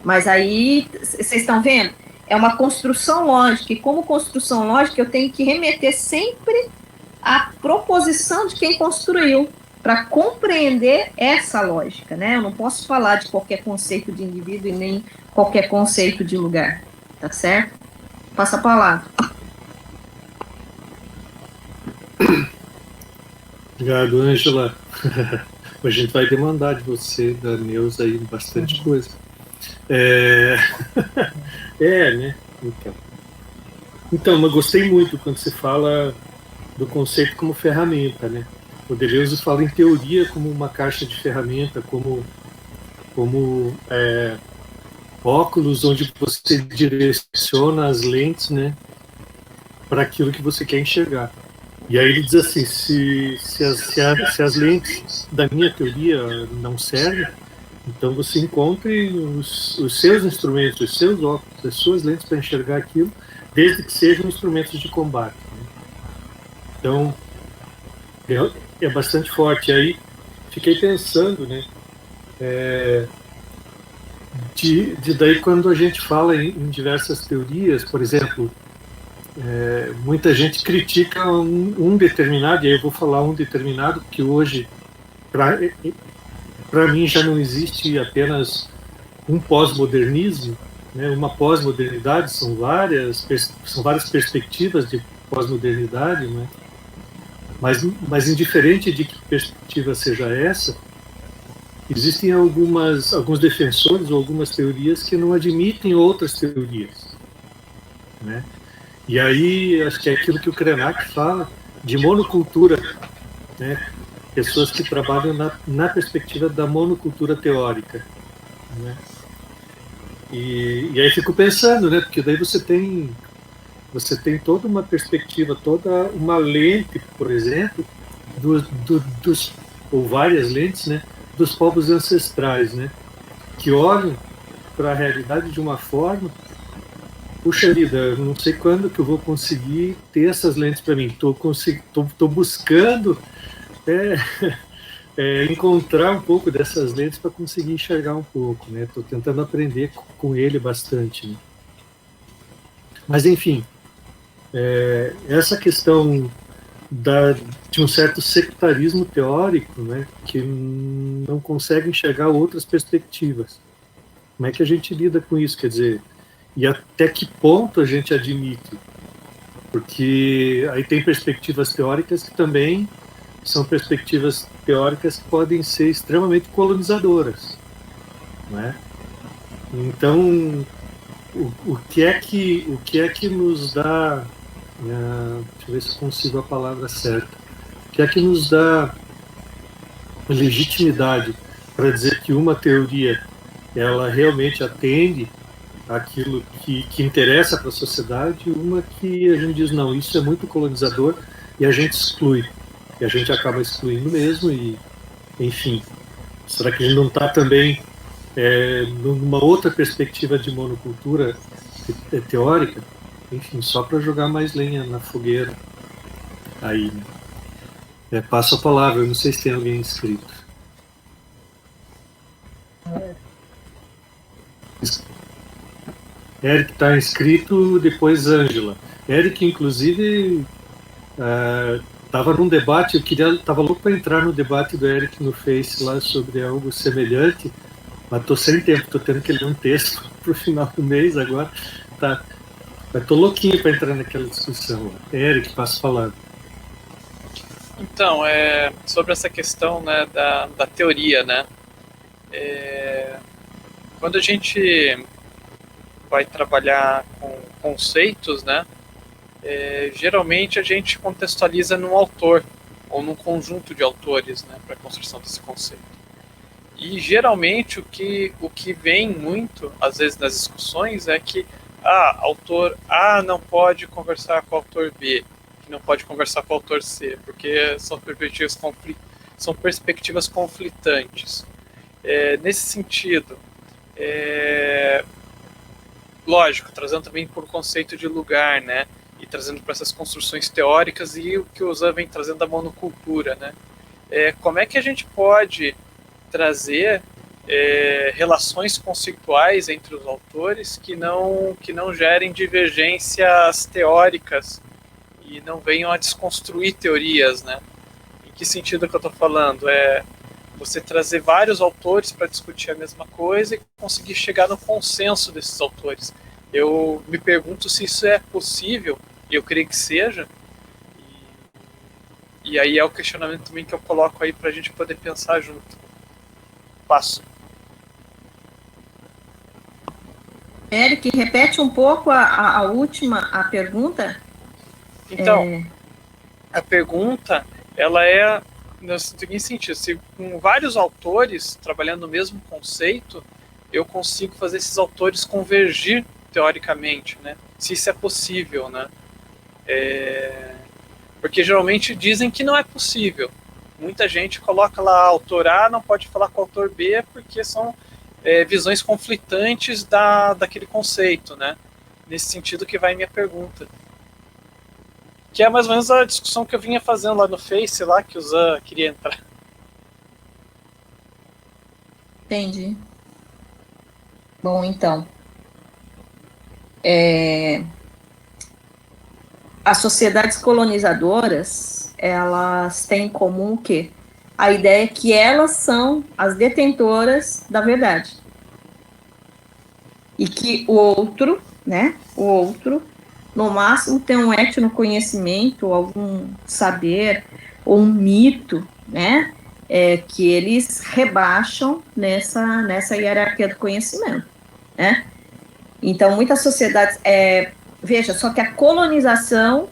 Mas aí, vocês estão vendo? É uma construção lógica, e como construção lógica, eu tenho que remeter sempre à proposição de quem construiu, para compreender essa lógica, né? Eu não posso falar de qualquer conceito de indivíduo e nem qualquer conceito de lugar, tá certo? Passa a palavra. Obrigado, Ângela. A gente vai demandar de você, da Neuza, aí bastante coisa. Né? Então, eu gostei muito quando você fala do conceito como ferramenta, né? O Deleuze fala em teoria como uma caixa de ferramenta, como óculos onde você direciona as lentes, né, para aquilo que você quer enxergar. E aí ele diz assim, se as lentes da minha teoria não servem, então você encontre os seus instrumentos, os seus óculos, as suas lentes para enxergar aquilo, desde que sejam instrumentos de combate, né? Então, é bastante forte. E aí, fiquei pensando, né, daí quando a gente fala em diversas teorias, por exemplo, muita gente critica um determinado, e aí eu vou falar um determinado, que hoje, para mim, já não existe apenas um pós-modernismo, né, uma pós-modernidade, são várias perspectivas de pós-modernidade, né? Mas indiferente de que perspectiva seja essa, existem alguns defensores ou algumas teorias que não admitem outras teorias, né? E aí, acho que é aquilo que o Krenak fala, de monocultura, né? Pessoas que trabalham na perspectiva da monocultura teórica, né? E aí fico pensando, né? Porque daí você tem toda uma perspectiva, toda uma lente, por exemplo, ou várias lentes, né, dos povos ancestrais, né, que olham para a realidade de uma forma. Puxa vida, eu não sei quando que eu vou conseguir ter essas lentes para mim. Estou buscando encontrar um pouco dessas lentes para conseguir enxergar um pouco, né? Estou tentando aprender com ele bastante, né? Mas enfim, essa questão de um certo sectarismo teórico, né, que não consegue enxergar outras perspectivas. Como é que a gente lida com isso? Quer dizer, e até que ponto a gente admite? Porque aí tem perspectivas teóricas que também são perspectivas teóricas que podem ser extremamente colonizadoras, né? Então, o que é que nos dá, deixa eu ver se eu consigo a palavra certa, o que é que nos dá legitimidade para dizer que uma teoria ela realmente atende aquilo que interessa para a sociedade, uma que a gente diz, não, isso é muito colonizador, e a gente exclui, e a gente acaba excluindo mesmo, e enfim, será que a gente não está também numa outra perspectiva de monocultura teórica? Enfim, só para jogar mais lenha na fogueira aí, né? Passo a palavra, eu não sei se tem alguém inscrito. Eric está inscrito, depois Ângela. Eric, inclusive, estava num debate, estava louco para entrar no debate do Eric no Face lá sobre algo semelhante, mas estou sem tempo, estou tendo que ler um texto para o final do mês agora. Tá. Estou louquinho para entrar naquela discussão. Eric, passo a palavra. Então, sobre essa questão, né, da teoria, né? Quando a gente vai trabalhar com conceitos, né? Geralmente a gente contextualiza num autor ou num conjunto de autores, né, para a construção desse conceito. E geralmente o que vem muito, às vezes, nas discussões é que autor A não pode conversar com o autor B, que não pode conversar com o autor C, porque são perspectivas conflitantes. Nesse sentido, lógico, trazendo também por conceito de lugar, né, e trazendo para essas construções teóricas, e o que o Zan vem trazendo da monocultura, né, como é que a gente pode trazer relações conceituais entre os autores que não gerem divergências teóricas e não venham a desconstruir teorias, né? Em que sentido que eu estou falando? Você trazer vários autores para discutir a mesma coisa e conseguir chegar no consenso desses autores. Eu me pergunto se isso é possível, e eu creio que seja, e aí é o questionamento também que eu coloco aí para a gente poder pensar junto. Passo. Eric, repete um pouco a última pergunta. Então, a pergunta, ela é no seguinte sentido: se com vários autores trabalhando no mesmo conceito, eu consigo fazer esses autores convergir teoricamente, né? Se isso é possível, né? Porque geralmente dizem que não é possível. Muita gente coloca lá, autor A não pode falar com o autor B porque são visões conflitantes daquele conceito, né? Nesse sentido que vai minha pergunta. Que é mais ou menos a discussão que eu vinha fazendo lá no Face, lá que o Zan queria entrar. Entendi. Bom, então. As sociedades colonizadoras, elas têm em comum o quê? A ideia é que elas são as detentoras da verdade. E que o outro, né? O outro, no máximo, tem um etnoconhecimento, algum saber, ou um mito, né? Que eles rebaixam nessa hierarquia do conhecimento, né? Então, muitas sociedades... veja, só que a colonização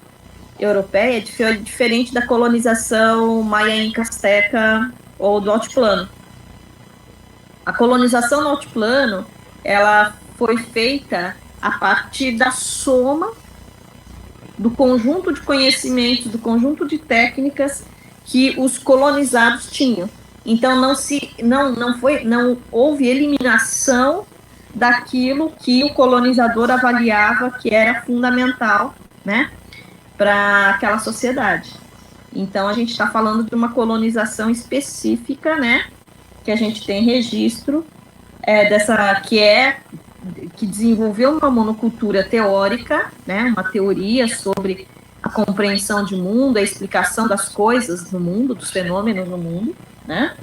europeia é diferente da colonização maia, inca, azteca ou do altiplano. A colonização no altiplano, ela foi feita a partir da soma do conjunto de conhecimentos, do conjunto de técnicas que os colonizados tinham. Então não houve eliminação daquilo que o colonizador avaliava que era fundamental, né, para aquela sociedade. Então a gente está falando de uma colonização específica, né, que a gente tem registro que desenvolveu uma monocultura teórica, né, uma teoria sobre a compreensão de mundo, a explicação das coisas no mundo, dos fenômenos no mundo, né,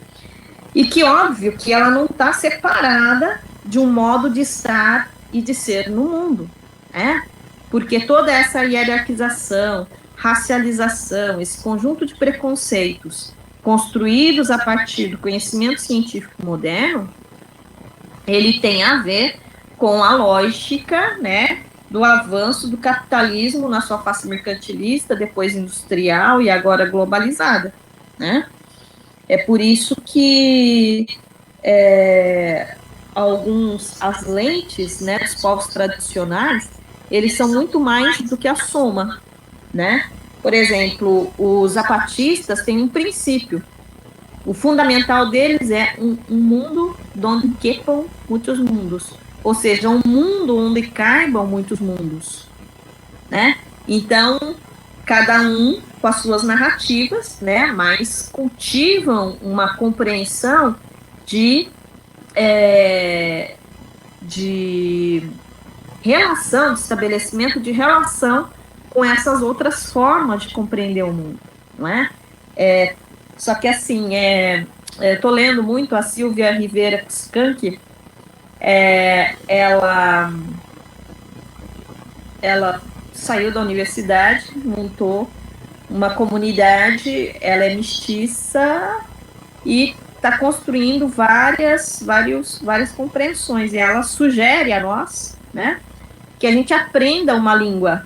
e que, óbvio, que ela não está separada de um modo de estar e de ser no mundo, né, porque toda essa hierarquização, racialização, esse conjunto de preconceitos construídos a partir do conhecimento científico moderno, ele tem a ver com a lógica, né, do avanço do capitalismo na sua face mercantilista, depois industrial e agora globalizada, né? É por isso que as lentes, né, dos povos tradicionais, eles são muito mais do que a soma, né? Por exemplo, os zapatistas têm um princípio. O fundamental deles é um mundo onde quepam muitos mundos. Ou seja, um mundo onde caibam muitos mundos, né? Então, cada um com as suas narrativas, né? Mas cultivam uma compreensão de relação, de estabelecimento de relação com essas outras formas de compreender o mundo, não é? Só que assim, estou lendo muito a Silvia Rivera Skank, ela saiu da universidade, montou uma comunidade, ela é mestiça e está construindo várias compreensões, e ela sugere a nós, né, que a gente aprenda uma língua,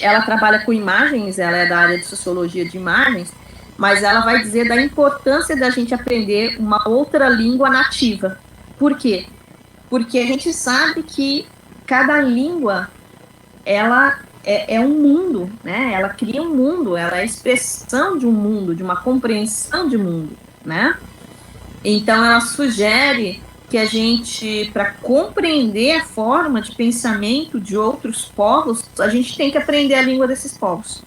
ela trabalha com imagens, ela é da área de sociologia de imagens, mas ela vai dizer da importância da gente aprender uma outra língua nativa. Por quê? Porque a gente sabe que cada língua, ela é um mundo, né? Ela cria um mundo, ela é a expressão de um mundo, de uma compreensão de mundo, né? Então, ela sugere que a gente, para compreender a forma de pensamento de outros povos, a gente tem que aprender a língua desses povos,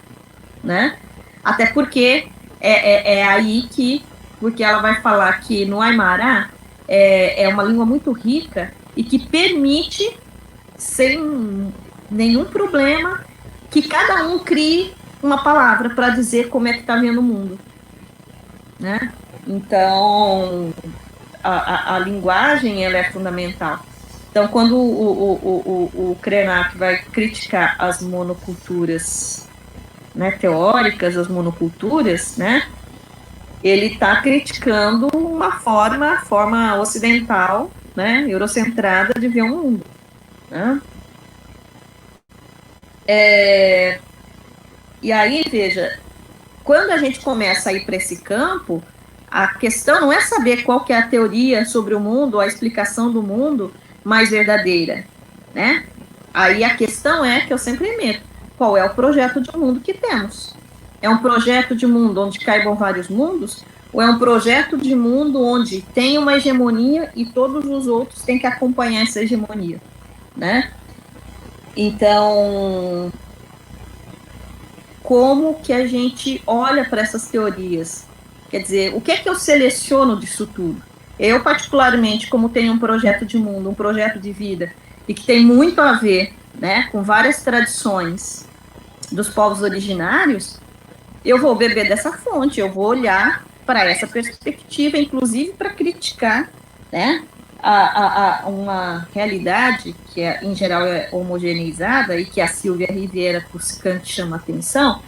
né? Até porque é aí que porque ela vai falar que no Aymara é uma língua muito rica e que permite, sem nenhum problema, que cada um crie uma palavra para dizer como é que está vendo o mundo, né? Então, a linguagem, ela é fundamental. Então, quando o Krenak vai criticar as monoculturas, né, teóricas, as monoculturas, né, ele está criticando uma forma ocidental, né, eurocentrada de ver o mundo, né? E aí, veja, quando a gente começa a ir para esse campo, a questão não é saber qual que é a teoria sobre o mundo, a explicação do mundo mais verdadeira, né? Aí a questão é, que eu sempre meto, qual é o projeto de mundo que temos? É um projeto de mundo onde caibam vários mundos? Ou é um projeto de mundo onde tem uma hegemonia e todos os outros têm que acompanhar essa hegemonia, né? Então, como que a gente olha para essas teorias? Quer dizer, o que é que eu seleciono disso tudo? Eu, particularmente, como tenho um projeto de mundo, um projeto de vida, e que tem muito a ver, né, com várias tradições dos povos originários, eu vou beber dessa fonte, eu vou olhar para essa perspectiva, inclusive para criticar, né, uma realidade que, em geral, é homogeneizada e que a Silvia Rivera Cuscante chama atenção,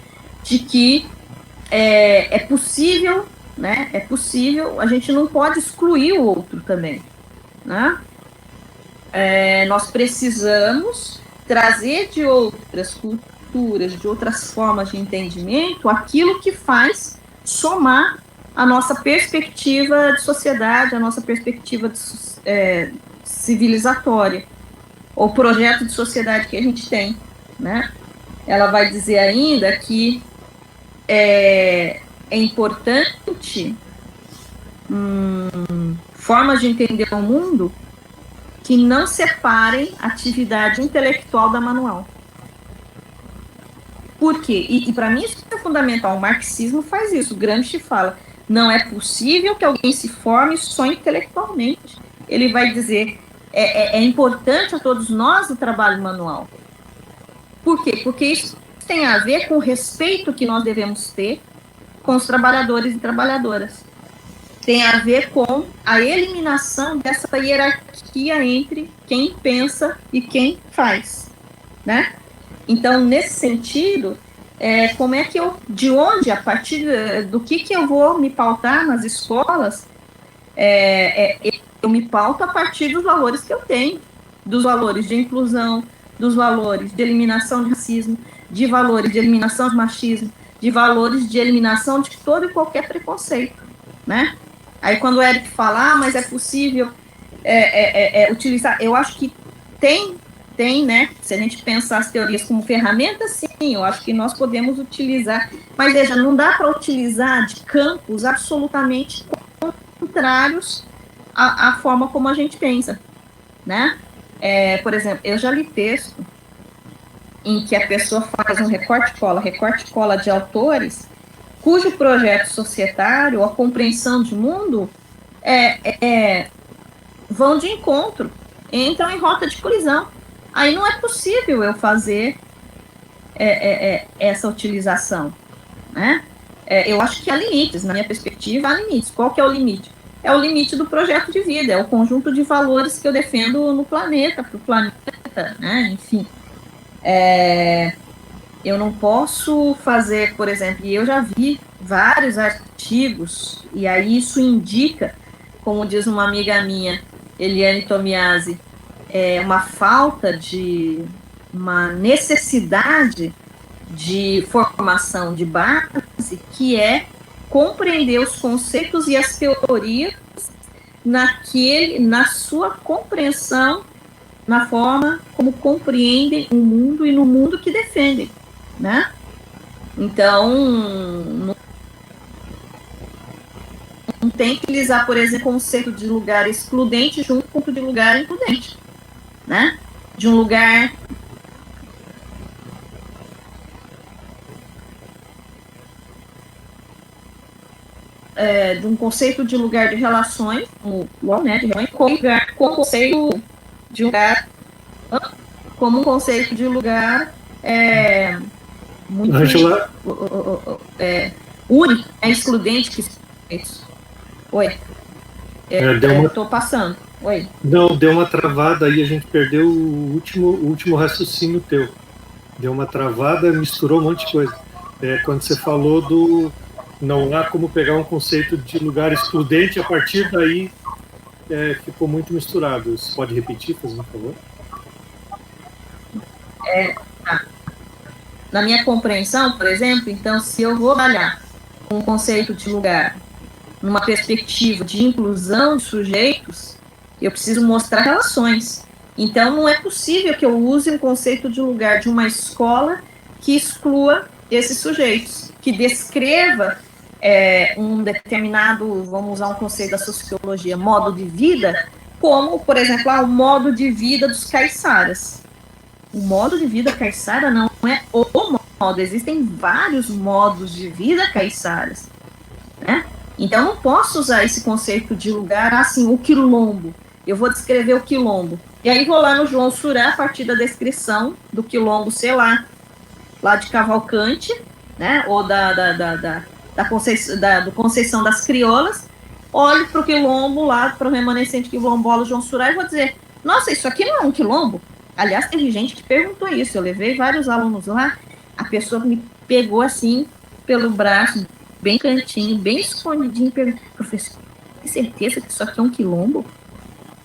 de que é possível, né, a gente não pode excluir o outro também, né? Nós precisamos trazer de outras culturas, de outras formas de entendimento, aquilo que faz somar a nossa perspectiva de sociedade, a nossa perspectiva civilizatória, o projeto de sociedade que a gente tem, né? Ela vai dizer ainda que é importante formas de entender o mundo que não separem a atividade intelectual da manual. Por quê? E para mim isso é fundamental. O marxismo faz isso. O Gramsci fala, não é possível que alguém se forme só intelectualmente. Ele vai dizer, é importante a todos nós o trabalho manual. Por quê? Porque isso tem a ver com o respeito que nós devemos ter com os trabalhadores e trabalhadoras. Tem a ver com a eliminação dessa hierarquia entre quem pensa e quem faz, né? Então, nesse sentido, como é que a partir do que eu vou me pautar nas escolas, eu me pauto a partir dos valores que eu tenho, dos valores de inclusão, dos valores de eliminação de racismo, de valores de eliminação de machismo, de valores de eliminação de todo e qualquer preconceito, né? Aí quando o Eric fala, mas é possível utilizar, eu acho que tem, né? Se a gente pensar as teorias como ferramenta, sim, eu acho que nós podemos utilizar, mas veja, não dá para utilizar de campos absolutamente contrários à forma como a gente pensa, né? Por exemplo, eu já li texto em que a pessoa faz um recorte-cola de autores, cujo projeto societário, a compreensão de mundo, vão de encontro, entram em rota de colisão. Aí não é possível eu fazer essa utilização, né? Eu acho que há limites, na minha perspectiva, há limites. Qual que é o limite? É o limite do projeto de vida, é o conjunto de valores que eu defendo no planeta, para o planeta, né? Enfim. Eu não posso fazer, por exemplo, e eu já vi vários artigos, e aí isso indica, como diz uma amiga minha, Eliane Tomiasi, uma necessidade de formação de base, que é compreender os conceitos e as teorias na sua compreensão, na forma como compreendem o mundo e no mundo que defendem, né? Então, não tem que utilizar, por exemplo, o conceito de lugar excludente junto com o de lugar includente, né? De um lugar de um conceito de lugar de relações, né, de relações, como conceito de lugar, como um conceito de lugar muito único, excludente, que isso. Oi. Estou passando. Oi. Não, deu uma travada aí, a gente perdeu o último raciocínio teu. Deu uma travada, misturou um monte de coisa. Quando você falou do não há como pegar um conceito de lugar excludente, a partir daí ficou muito misturado. Você pode repetir, fazendo um favor? Na minha compreensão, por exemplo, então, se eu vou trabalhar com o conceito de lugar numa perspectiva de inclusão de sujeitos, eu preciso mostrar relações. Então, não é possível que eu use um conceito de lugar de uma escola que exclua esses sujeitos, que descreva um determinado, vamos usar um conceito da sociologia, modo de vida, como, por exemplo, o modo de vida dos caiçaras. O modo de vida caiçara não é o modo, existem vários modos de vida caiçaras, né? Então, eu não posso usar esse conceito de lugar, assim, o quilombo. Eu vou descrever o quilombo. E aí vou lá no João Surá, a partir da descrição do quilombo, sei lá de Cavalcante, né, ou do Conceição das Crioulas, olho para o quilombo lá, para o remanescente quilombola João Surá e vou dizer, nossa, isso aqui não é um quilombo? Aliás, teve gente que perguntou isso, eu levei vários alunos lá, a pessoa me pegou assim, pelo braço, bem cantinho, bem escondidinho, e perguntou, professor, tem certeza que isso aqui é um quilombo?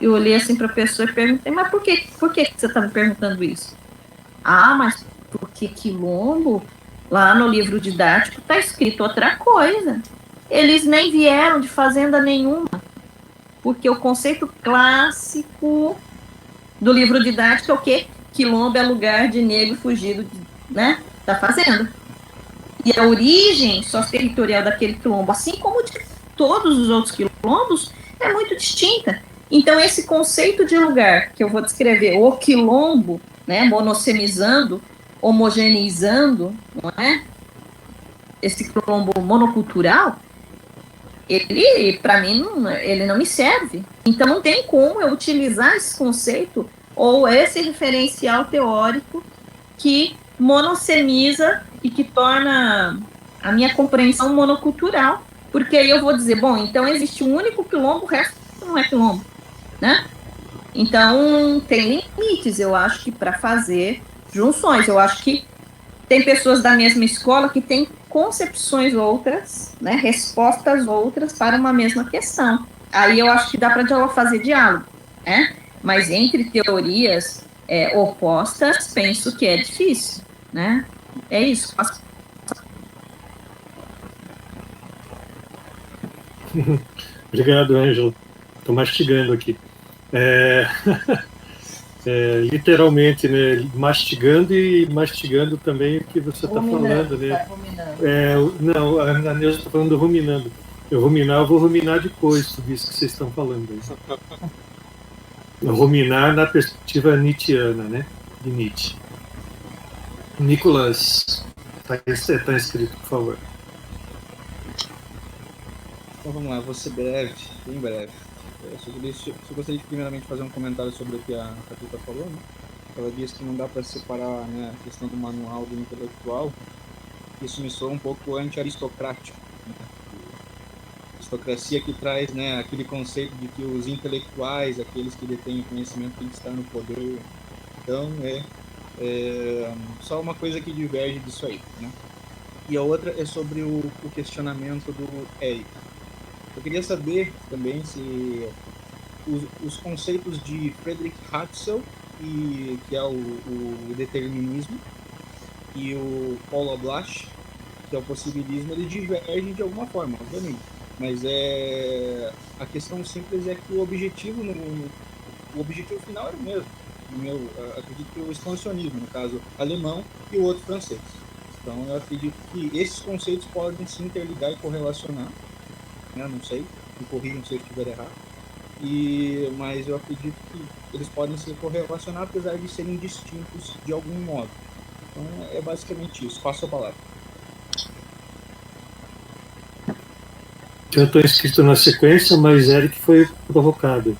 Eu olhei assim para a pessoa e perguntei, mas por que você está me perguntando isso? Ah, mas porque quilombo, lá no livro didático, está escrito outra coisa. Eles nem vieram de fazenda nenhuma, porque o conceito clássico do livro didático é o quê? Quilombo é lugar de negro fugido, né, da fazenda. E a origem socioterritorial daquele quilombo, assim como de todos os outros quilombos, é muito distinta. Então, esse conceito de lugar que eu vou descrever, o quilombo, né, monossemizando, homogeneizando, não é? Esse quilombo monocultural, ele, para mim, ele não me serve. Então, não tem como eu utilizar esse conceito ou esse referencial teórico que monossemiza e que torna a minha compreensão monocultural. Porque aí eu vou dizer, bom, então existe um único quilombo, o resto não é quilombo, né? Então, tem limites, eu acho que para fazer junções. Eu acho que tem pessoas da mesma escola que têm concepções outras, né, respostas outras para uma mesma questão. Aí eu acho que dá para fazer diálogo, né? Mas entre teorias opostas, penso que é difícil, né? É isso. Obrigado, Ângelo. Estou mastigando aqui. Literalmente, né? Mastigando e mastigando também o que você está falando, né? Tá ruminando. Não, a Neuza está falando ruminando. Eu vou ruminar depois tudo isso que vocês estão falando aí. Ruminar na perspectiva nietzschiana, né? De Nietzsche. Nicolas, está inscrito, por favor. Então vamos lá, vou ser breve, bem breve. Eu gostaria de primeiramente fazer um comentário sobre o que a Catita falou, né? Ela disse que não dá para separar, né, a questão do manual do intelectual. Isso me soa um pouco anti-aristocrático, né? A aristocracia que traz, né, aquele conceito de que os intelectuais, aqueles que detêm o conhecimento, têm que estar no poder. Então, só uma coisa que diverge disso aí, né? E a outra é sobre o questionamento do Eric. Eu queria saber também se os conceitos de Friedrich Hatzel, que é o determinismo, e o Paul Oblasch, que é o possibilismo, eles divergem de alguma forma, obviamente. Mas a questão simples é que o objetivo final era o mesmo. Acredito que o expansionismo, no caso alemão, e o outro francês. Então, eu acredito que esses conceitos podem se interligar e correlacionar. Não sei, me corrijam se eu estiver errado, mas eu acredito que eles podem se correlacionar apesar de serem distintos de algum modo. Então é basicamente isso. Passo a palavra. Eu estou inscrito na sequência, mas Eric foi provocado.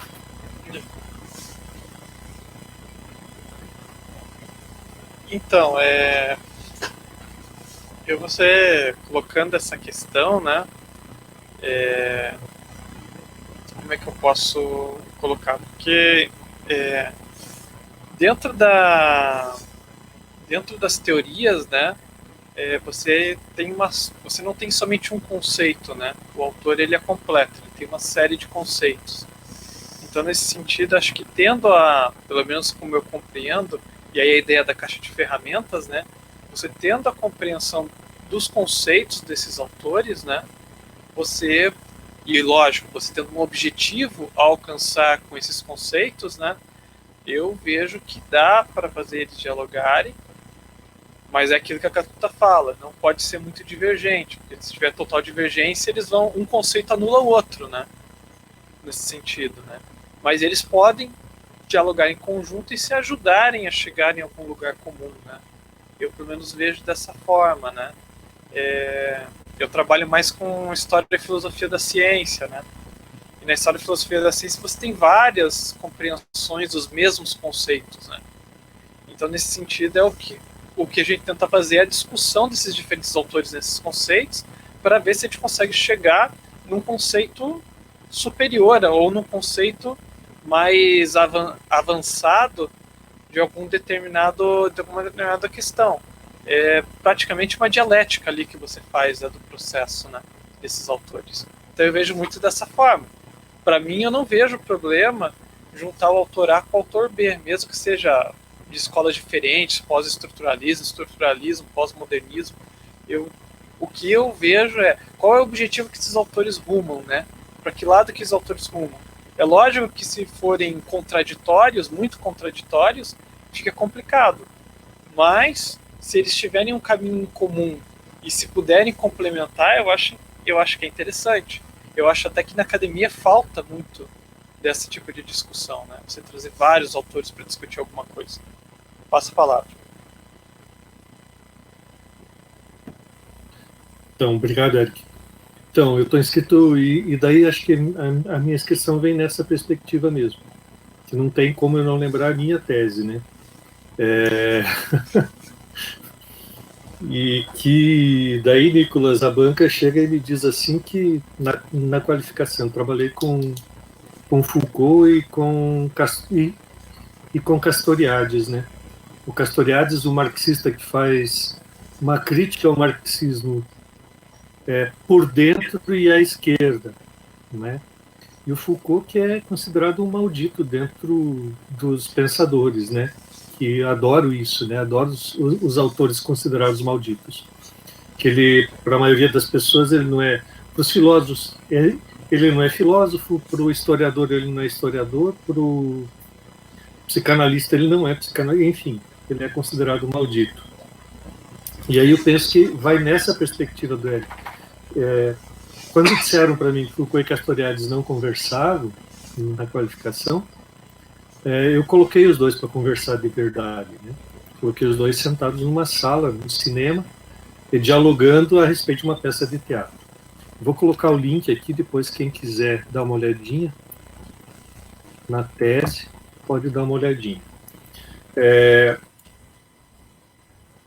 Então, você colocando essa questão, né? Como é que eu posso colocar? Porque dentro das teorias, né? Você não tem somente um conceito, né? O autor ele é completo, ele tem uma série de conceitos. Então, nesse sentido, acho que pelo menos como eu compreendo, e aí a ideia da caixa de ferramentas, né? Você tendo a compreensão dos conceitos desses autores, né? E lógico, você tendo um objetivo a alcançar com esses conceitos, né? Eu vejo que dá para fazer eles dialogarem, mas é aquilo que a Catuta fala, não pode ser muito divergente, porque se tiver total divergência, um conceito anula o outro, né? Nesse sentido, né? Mas eles podem dialogar em conjunto e se ajudarem a chegar em algum lugar comum, né? Eu, pelo menos, vejo dessa forma, né? Eu trabalho mais com história e filosofia da ciência, né? E na história e filosofia da ciência você tem várias compreensões dos mesmos conceitos, né? Então, nesse sentido, o que a gente tenta fazer é a discussão desses diferentes autores nesses conceitos para ver se a gente consegue chegar num conceito superior ou num conceito mais avançado de alguma determinada questão. É praticamente uma dialética ali que você faz, né, do processo, né, desses autores. Então eu vejo muito dessa forma. Para mim, eu não vejo problema juntar o autor A com o autor B, mesmo que seja de escolas diferentes, pós-estruturalismo, estruturalismo, pós-modernismo. O que eu vejo é qual é o objetivo que esses autores rumam, né? Para que lado que esses autores rumam? É lógico que se forem contraditórios, muito contraditórios, fica complicado. Mas se eles tiverem um caminho em comum e se puderem complementar, eu acho que é interessante. Eu acho até que na academia falta muito desse tipo de discussão, né? Você trazer vários autores para discutir alguma coisa. Passa a palavra. Então, obrigado, Eric. Então, eu estou inscrito, e daí acho que a minha inscrição vem nessa perspectiva mesmo, que não tem como eu não lembrar a minha tese, né? E que daí, Nicolas, a banca chega e me diz assim que na qualificação eu trabalhei com Foucault e com Castoriadis, né? O Castoriadis, o marxista que faz uma crítica ao marxismo por dentro e à esquerda, né? E o Foucault, que é considerado um maldito dentro dos pensadores, né? Que adoro isso, né? Adoro os autores considerados malditos. Que ele, para a maioria das pessoas, ele não é. Para os filósofos, ele não é filósofo. Para o historiador, ele não é historiador. Para o psicanalista, ele não é psicanalista. Enfim, ele é considerado maldito. E aí eu penso que vai nessa perspectiva do Eric. Quando disseram para mim que Foucault e Castoriadis não conversavam na qualificação, eu coloquei os dois para conversar de verdade, né? Coloquei os dois sentados numa sala, no cinema, e dialogando a respeito de uma peça de teatro. Vou colocar o link aqui, depois quem quiser dar uma olhadinha na tese, pode dar uma olhadinha.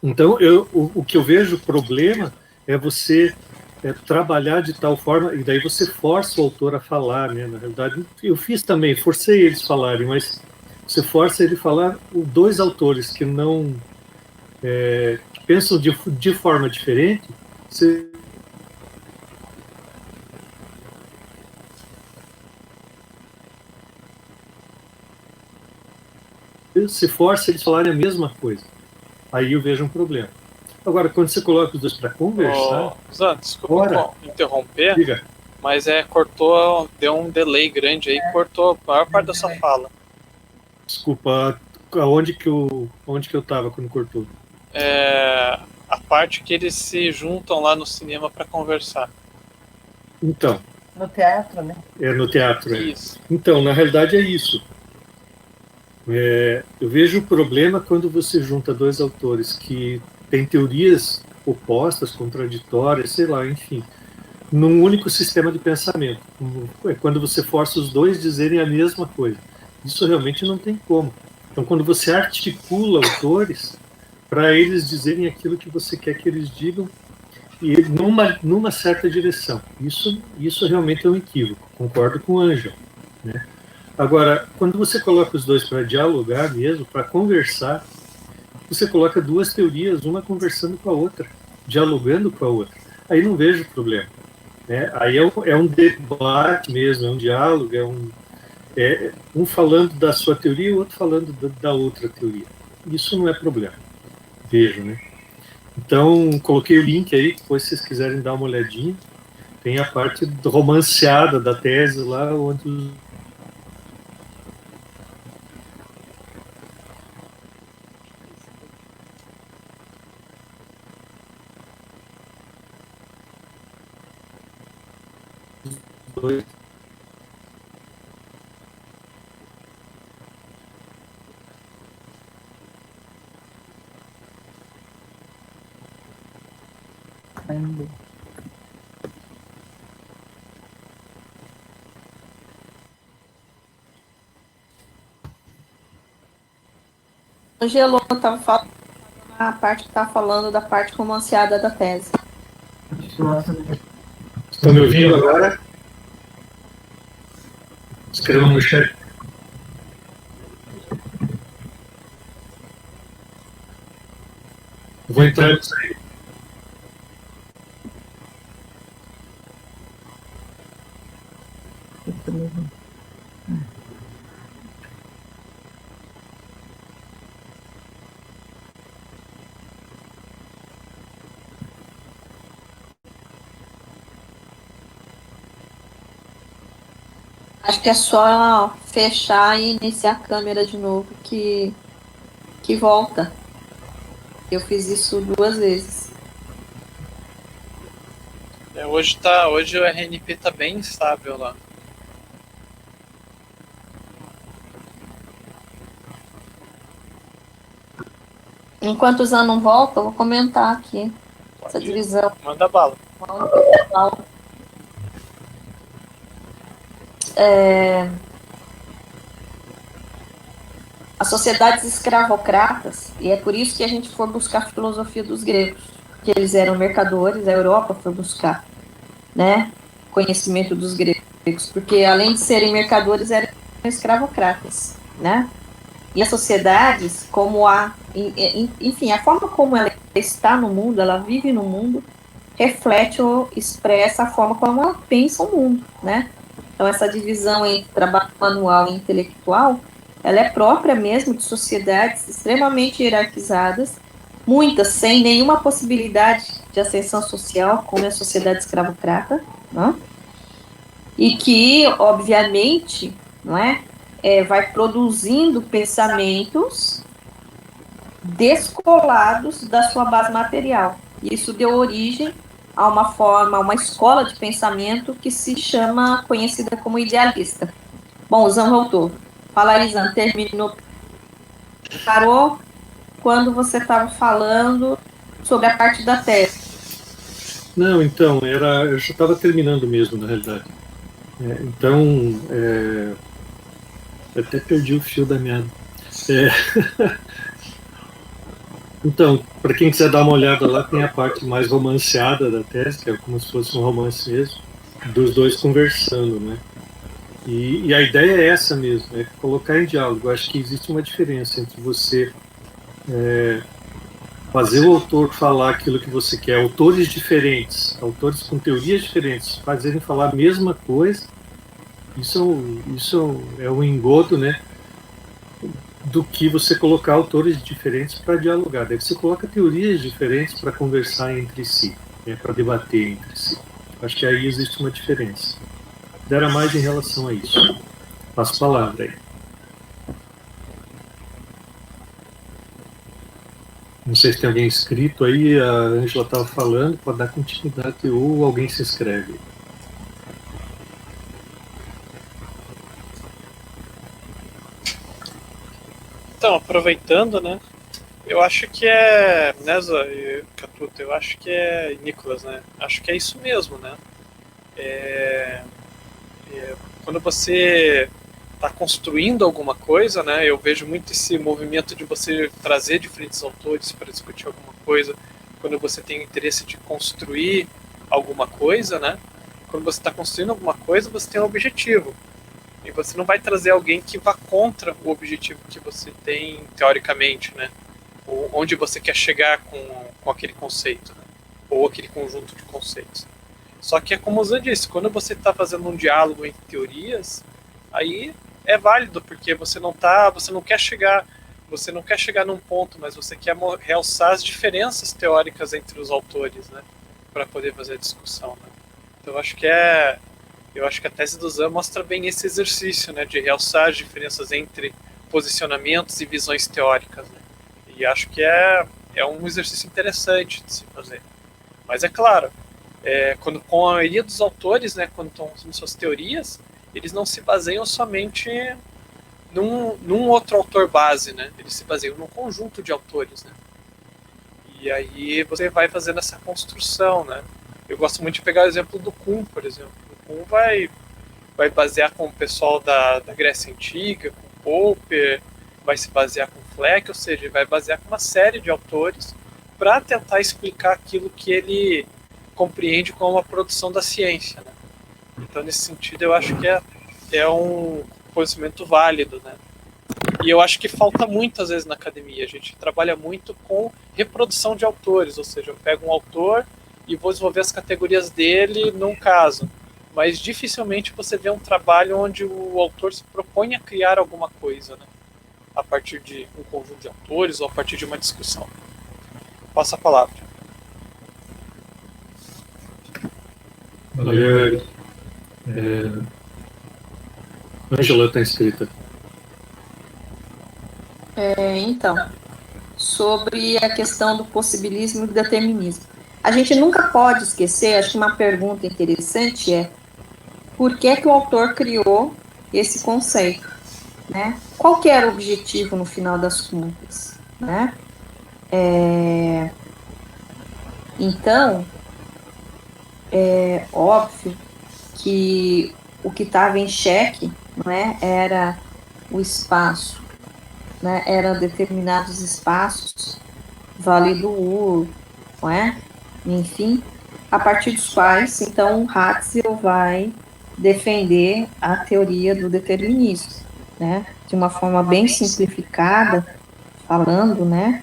Então, o que eu vejo problema é você trabalhar de tal forma, e daí você força o autor a falar, né? Na realidade, eu fiz também, forcei eles a falarem, mas você força ele a falar dois autores que não que pensam de forma diferente, você força eles a falarem a mesma coisa. Aí eu vejo um problema. Agora, quando você coloca os dois para conversar... Zan, desculpa interromper, diga. Mas cortou, deu um delay grande aí, cortou a maior parte da sua fala. Desculpa, onde que eu estava quando cortou? A parte que eles se juntam lá no cinema para conversar. Então. No teatro, né? No teatro, Isso. Então, na realidade é isso. Eu vejo o problema quando você junta dois autores que têm teorias opostas, contraditórias, sei lá, enfim. num único sistema de pensamento. É quando você força os dois a dizerem a mesma coisa. Isso realmente não tem como. Então, quando você articula autores para eles dizerem aquilo que você quer que eles digam, e numa certa direção. Isso realmente é um equívoco. Concordo com o Ângelo, né? Agora, quando você coloca os dois para dialogar mesmo, para conversar, você coloca duas teorias, uma conversando com a outra, dialogando com a outra. Aí não vejo problema, né? Aí é um debate mesmo, é um diálogo, um falando da sua teoria e o outro falando da outra teoria. Isso não é problema, vejo, né? Então, coloquei o link aí, depois se vocês quiserem dar uma olhadinha. Tem a parte romanceada da tese lá, onde os dois. Angelou estava falando a parte que está falando da parte romanceada da tese. Estão me ouvindo agora? Escrevam no chat. Vou entrar nisso aí. Acho que é só fechar e iniciar a câmera de novo que volta. Eu fiz isso 2 vezes. Hoje o RNP tá bem instável lá. Enquanto o Zan não volta, eu vou comentar aqui essa divisão. Manda bala. As sociedades escravocratas, e é por isso que a gente foi buscar a filosofia dos gregos, porque eles eram mercadores, a Europa foi buscar, né, conhecimento dos gregos, porque além de serem mercadores, eram escravocratas, né, e as sociedades, enfim, a forma como ela está no mundo, ela vive no mundo, reflete ou expressa a forma como ela pensa o mundo, né, então essa divisão entre trabalho manual e intelectual, ela é própria mesmo de sociedades extremamente hierarquizadas, muitas sem nenhuma possibilidade de ascensão social, como é a sociedade escravocrata, né? E que, obviamente, não é, vai produzindo pensamentos descolados da sua base material. Isso deu origem a uma escola de pensamento que se chama, conhecida como idealista. Bom, o Zan voltou. Fala, Lisan, terminou. Parou quando você estava falando sobre a parte da tese. Não, então, eu já estava terminando mesmo, na realidade. Eu até perdi o fio da meada. Então, para quem quiser dar uma olhada lá, tem a parte mais romanceada da tese, que é como se fosse um romance mesmo, dos dois conversando, né? E a ideia é essa mesmo, é colocar em diálogo. Eu acho que existe uma diferença entre você fazer o autor falar aquilo que você quer, autores diferentes, autores com teorias diferentes, fazerem falar a mesma coisa. Isso é um engodo, né, do que você colocar autores diferentes para dialogar. Daí você coloca teorias diferentes para conversar entre si, né, para debater entre si. Acho que aí existe uma diferença. Era mais em relação a isso. Passo a palavra aí. Não sei se tem alguém inscrito aí, a Ângela estava falando, pode dar continuidade ou alguém se inscreve. Então, aproveitando, né? Eu acho que é Nessa e Catuto, eu acho que é Nicolas, né? Acho que é isso mesmo, né? Quando você está construindo alguma coisa, né, eu vejo muito esse movimento de você trazer diferentes autores para discutir alguma coisa, quando você tem o interesse de construir alguma coisa, né, quando você está construindo alguma coisa, você tem um objetivo, e você não vai trazer alguém que vá contra o objetivo que você tem, teoricamente, né, ou onde você quer chegar com aquele conceito, né, ou aquele conjunto de conceitos. Só que é como o Zé disse, quando você está fazendo um diálogo entre teorias, aí é válido, porque você não quer chegar num ponto, mas você quer realçar as diferenças teóricas entre os autores, né, para poder fazer a discussão, né? Então eu acho que a tese do Zan mostra bem esse exercício, né, de realçar as diferenças entre posicionamentos e visões teóricas, né? E acho que é um exercício interessante de se fazer. Mas é claro, com a maioria dos autores, né, quando estão usando suas teorias, eles não se baseiam somente num outro autor base, né? Eles se baseiam num conjunto de autores, né? E aí você vai fazendo essa construção, né? Eu gosto muito de pegar o exemplo do Kuhn, por exemplo. O Kuhn vai basear com o pessoal da Grécia Antiga, com Popper, vai se basear com Fleck, ou seja, vai basear com uma série de autores para tentar explicar aquilo que ele compreende como a produção da ciência, né? Então, nesse sentido, eu acho que é um conhecimento válido, né? E eu acho que falta muito, às vezes, na academia. A gente trabalha muito com reprodução de autores, ou seja, eu pego um autor e vou desenvolver as categorias dele num caso. Mas dificilmente você vê um trabalho onde o autor se propõe a criar alguma coisa, né? A partir de um conjunto de autores ou a partir de uma discussão. Passa a palavra. Valeu. Ângela está inscrita. Então, sobre a questão do possibilismo e do determinismo. A gente nunca pode esquecer, acho que uma pergunta interessante é por que o autor criou esse conceito, né? Qual que era o objetivo no final das contas, né? Então, é óbvio que o que estava em xeque, não é, era o espaço, né? Eram determinados espaços, Vale do Ur, não é? Enfim, a partir dos quais, então, Ratzel vai defender a teoria do determinismo, né? De uma forma bem simplificada, falando, né?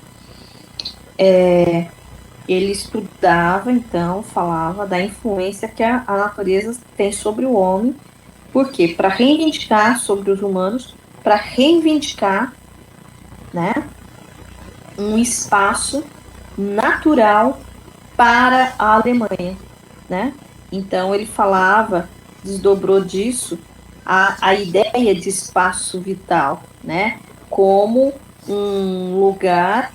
Ele estudava, então, falava da influência que a natureza tem sobre o homem, por quê? Para reivindicar sobre os humanos, para reivindicar, né, um espaço natural para a Alemanha, né? Então ele falava, desdobrou disso a ideia de espaço vital, né? Como um lugar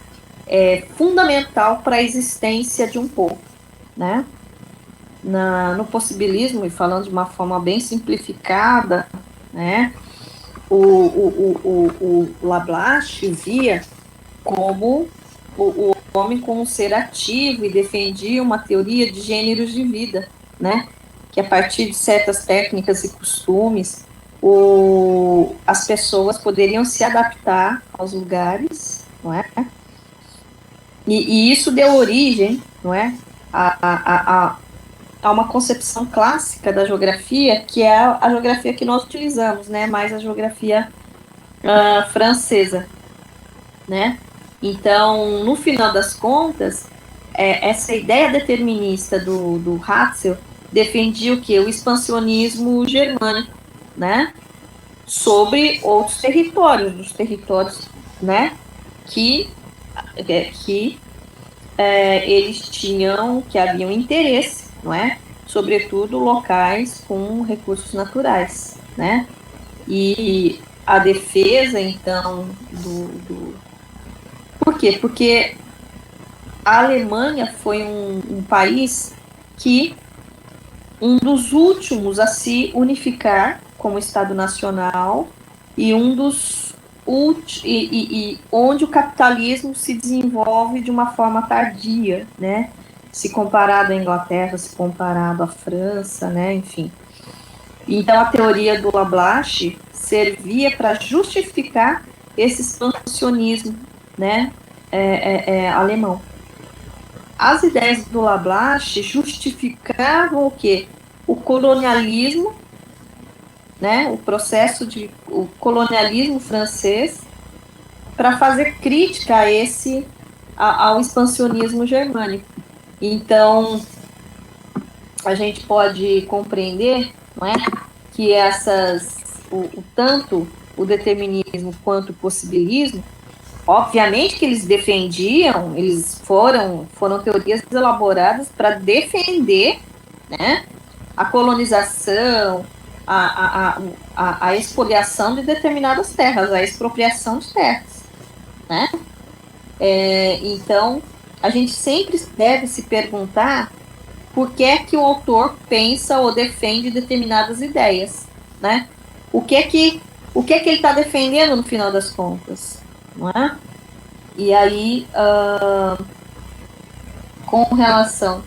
fundamental para a existência de um povo, né? No possibilismo, e falando de uma forma bem simplificada, né? O Lablache via como o homem como um ser ativo e defendia uma teoria de gêneros de vida, né? Que a partir de certas técnicas e costumes, as pessoas poderiam se adaptar aos lugares, não é? E isso deu origem, não é? A uma concepção clássica da geografia, que é a geografia que nós utilizamos, né? Mais a geografia francesa, né? Então, no final das contas, essa ideia determinista do Ratzel defendia o quê? O expansionismo germânico, né? Sobre outros territórios, dos territórios, né? Que eles que haviam interesse, não é? Sobretudo locais com recursos naturais, né? E a defesa, então, Por quê? Porque a Alemanha foi um país que um dos últimos a se unificar como Estado Nacional e onde o capitalismo se desenvolve de uma forma tardia, né? se comparado à Inglaterra, se comparado à França, né, enfim. Então, a teoria do Lablache servia para justificar esse expansionismo, né, alemão. As ideias do Lablache justificavam o quê? O colonialismo, né, o colonialismo francês, para fazer crítica ao expansionismo germânico. Então, a gente pode compreender, não é, que tanto o determinismo quanto o possibilismo, obviamente que eles defendiam, foram teorias elaboradas para defender, né, a colonização, a expoliação de determinadas terras, a expropriação de terras, né? Então, a gente sempre deve se perguntar por que é que o autor pensa ou defende determinadas ideias, né? O que é que ele está defendendo no final das contas, não é? E aí, com relação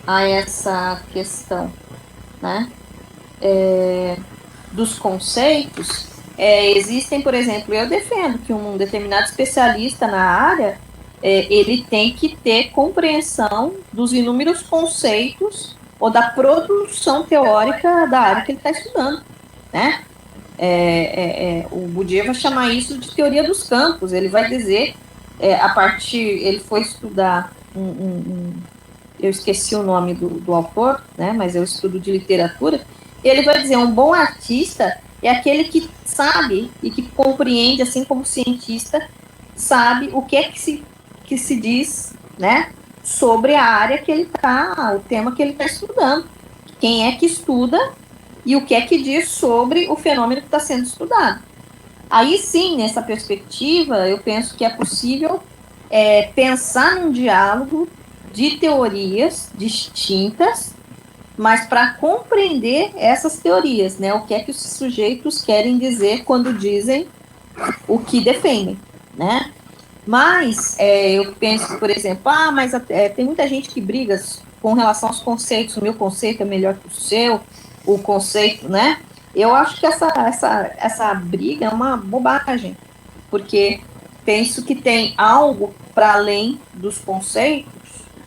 a essa questão, né, dos conceitos, existem, por exemplo, eu defendo que um determinado especialista na área, ele tem que ter compreensão dos inúmeros conceitos ou da produção teórica da área que ele está estudando, né? O Bourdieu vai chamar isso de teoria dos campos. Ele vai dizer, ele foi estudar eu esqueci o nome do autor, né, mas é o estudo de literatura, e ele vai dizer, um bom artista é aquele que sabe e que compreende, assim como cientista, sabe o que é que se diz, né, sobre a área que ele está, o tema que ele está estudando, quem é que estuda e o que é que diz sobre o fenômeno que está sendo estudado. Aí sim, nessa perspectiva, eu penso que é possível pensar num diálogo de teorias distintas, mas para compreender essas teorias, né, o que é que os sujeitos querem dizer quando dizem o que defendem, né? Mas eu penso, por exemplo, mas tem muita gente que briga com relação aos conceitos, o meu conceito é melhor que o seu, o conceito, né? Eu acho que essa briga é uma bobagem, porque penso que tem algo para além dos conceitos,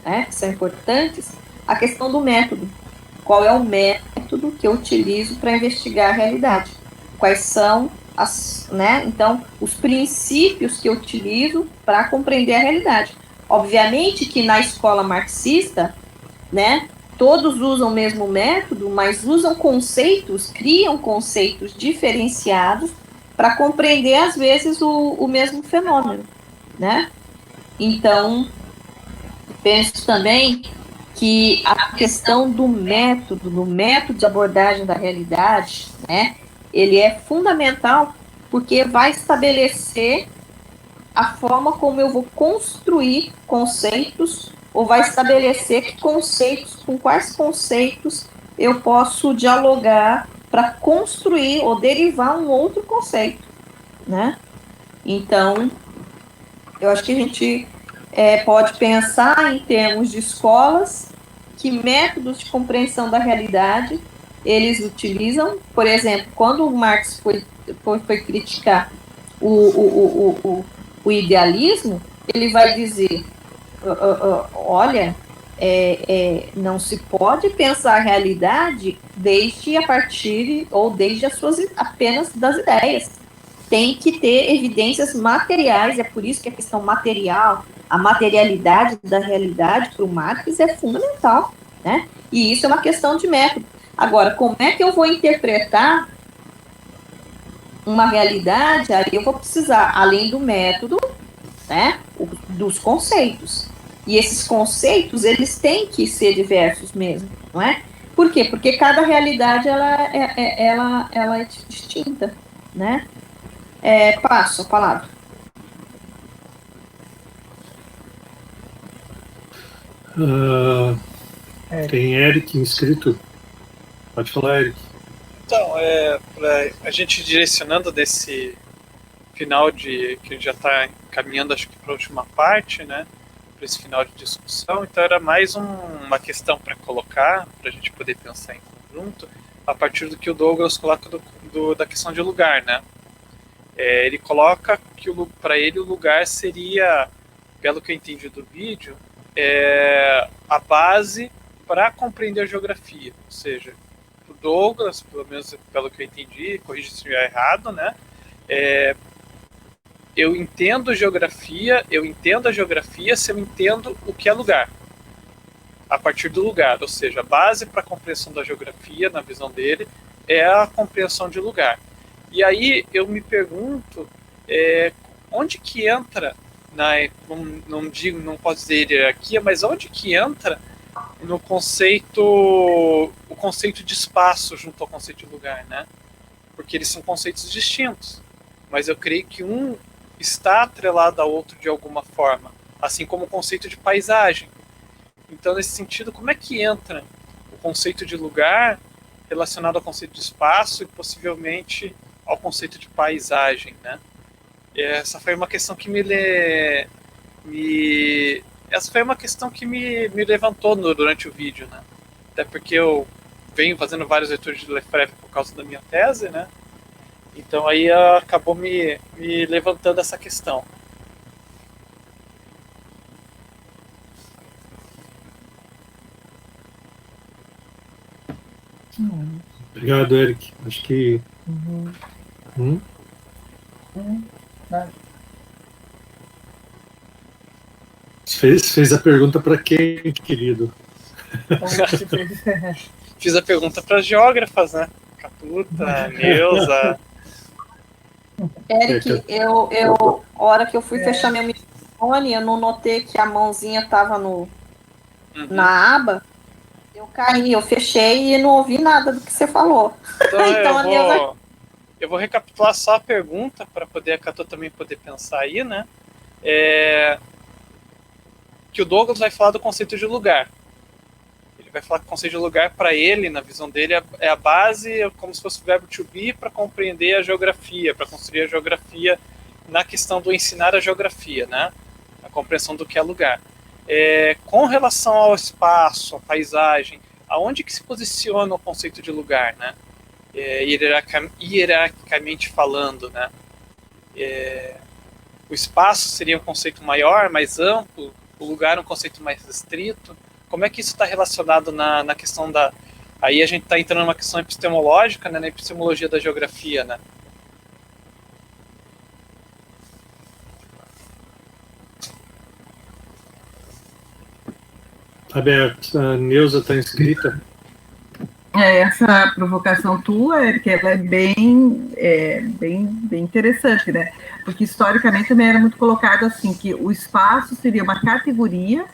né, que são importantes, a questão do método. Qual é o método que eu utilizo para investigar a realidade? Quais são né, então, os princípios que eu utilizo para compreender a realidade? Obviamente que na escola marxista, né, todos usam o mesmo método, mas usam conceitos, criam conceitos diferenciados para compreender, às vezes, o mesmo fenômeno, né? Então, penso também que a questão do método de abordagem da realidade, né, ele é fundamental porque vai estabelecer a forma como eu vou construir conceitos, ou vai estabelecer com quais conceitos eu posso dialogar para construir ou derivar um outro conceito, né? Então, eu acho que a gente pode pensar em termos de escolas, que métodos de compreensão da realidade eles utilizam. Por exemplo, quando o Marx foi criticar o idealismo, ele vai dizer, olha, não se pode pensar a realidade desde apenas das ideias. Tem que ter evidências materiais, é por isso que a questão material, a materialidade da realidade para o Marx é fundamental, né? E isso é uma questão de método. Agora, como é que eu vou interpretar uma realidade? Aí eu vou precisar, além do método, né, dos conceitos. E esses conceitos, eles têm que ser diversos mesmo, não é? Por quê? Porque cada realidade, ela é distinta, né? Passo a palavra. Tem Eric inscrito. Pode falar, Eric. Então, para a gente direcionando desse final que já está caminhando, acho que para a última parte, né? para esse final de discussão, então era mais uma questão para colocar, para a gente poder pensar em conjunto, a partir do que o Douglas coloca da questão de lugar, né? Ele coloca que para ele o lugar seria, pelo que eu entendi do vídeo, a base para compreender a geografia, ou seja, o Douglas, pelo menos pelo que eu entendi, corrija se eu estiver errado, né? Eu entendo a geografia se eu entendo o que é lugar. A partir do lugar, ou seja, a base para a compreensão da geografia, na visão dele, é a compreensão de lugar. E aí eu me pergunto, onde que entra, não posso dizer hierarquia, mas onde que entra no o conceito de espaço junto ao conceito de lugar, né? Porque eles são conceitos distintos, mas eu creio que um está atrelado ao outro de alguma forma, assim como o conceito de paisagem. Então, nesse sentido, como é que entra o conceito de lugar relacionado ao conceito de espaço e possivelmente ao conceito de paisagem, né? Essa foi uma questão que me levantou durante o vídeo, né? Até porque eu venho fazendo vários leituras de Lefebvre por causa da minha tese, né? Então aí acabou me levantando essa questão. Obrigado, Eric. Acho que... Fez a pergunta para quem, querido? Fiz a pergunta para as geógrafas, né? Catuta, Neuza. Eric, a hora que eu fui fechar meu microfone, eu não notei que a mãozinha estava na aba. Eu caí, eu fechei e não ouvi nada do que você falou. Então, eu vou recapitular só a pergunta para poder a Catu também poder pensar aí, né? Que o Douglas vai falar do conceito de lugar. Ele vai falar que o conceito de lugar, para ele, na visão dele, é a base, como se fosse o verbo to be, para compreender a geografia, para construir a geografia na questão do ensinar a geografia, né? A compreensão do que é lugar. Com relação ao espaço, à paisagem, aonde que se posiciona o conceito de lugar, né? Hierarquicamente falando, né? O espaço seria um conceito maior, mais amplo, o lugar um conceito mais restrito. Como é que isso está relacionado na questão da... Aí a gente está entrando numa questão epistemológica, né, na epistemologia da geografia, né? Aberto. A Neuza está inscrita. Essa provocação tua, Eric, ela é bem interessante, né? Porque historicamente também era muito colocado assim, que o espaço seria uma categoria,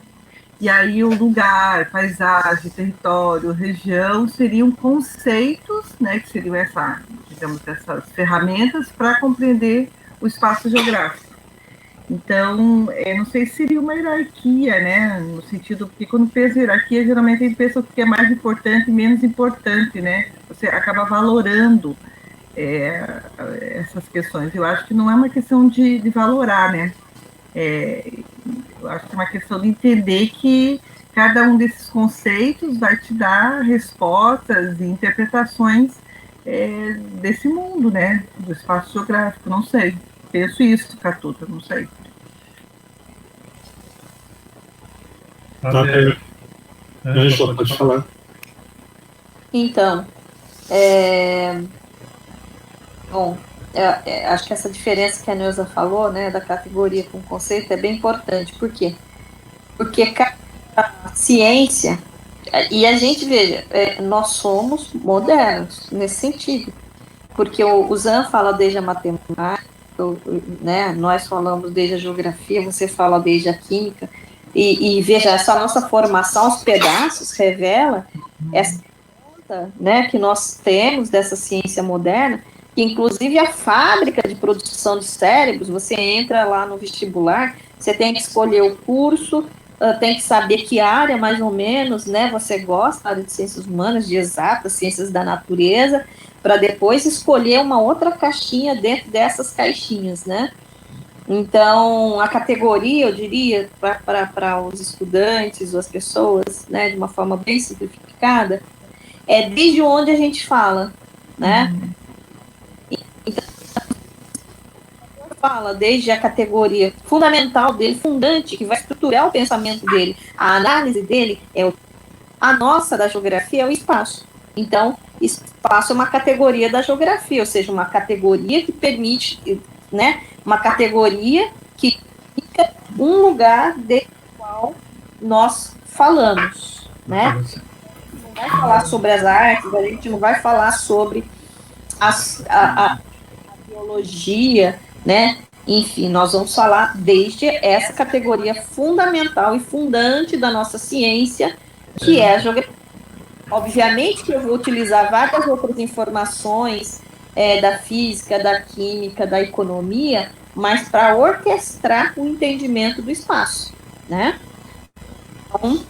e aí o lugar, paisagem, território, região seriam conceitos, né? Que seriam essas ferramentas para compreender o espaço geográfico. Então, não sei se seria uma hierarquia, né, no sentido, porque quando pensa em hierarquia, geralmente a gente pensa o que é mais importante e menos importante, né, você acaba valorando essas questões. Eu acho que não é uma questão de valorar, né, eu acho que é uma questão de entender que cada um desses conceitos vai te dar respostas e interpretações desse mundo, né, do espaço geográfico, não sei. Penso isso, Catuta, não sei. Ângela, pode falar. Então, bom, acho que essa diferença que a Neuza falou, né, da categoria com conceito, é bem importante. Por quê? Porque a ciência, e a gente, veja, nós somos modernos nesse sentido, porque o Zan fala desde a matemática, né, nós falamos desde a geografia, você fala desde a química, e veja, essa nossa formação aos pedaços revela essa conta, né, que nós temos dessa ciência moderna, que inclusive a fábrica de produção de cérebros, você entra lá no vestibular, você tem que escolher o curso, tem que saber que área mais ou menos, né, você gosta, área de ciências humanas, de exatas, ciências da natureza, para depois escolher uma outra caixinha dentro dessas caixinhas, né? Então, a categoria, eu diria, para os estudantes, ou as pessoas, né, de uma forma bem simplificada, é desde onde a gente fala, né? Então, fala desde a categoria fundamental dele, fundante, que vai estruturar o pensamento dele, a análise dele a nossa da geografia é o espaço. Então, espaço é uma categoria da geografia, ou seja, uma categoria que permite, né, uma categoria que fica um lugar desse qual nós falamos, né? Não vai falar sobre as artes, a gente não vai falar sobre a biologia, né? Enfim, nós vamos falar desde essa categoria fundamental e fundante da nossa ciência, que é a geografia. Obviamente que eu vou utilizar várias outras informações da física, da química, da economia, mas para orquestrar o entendimento do espaço, né? Então,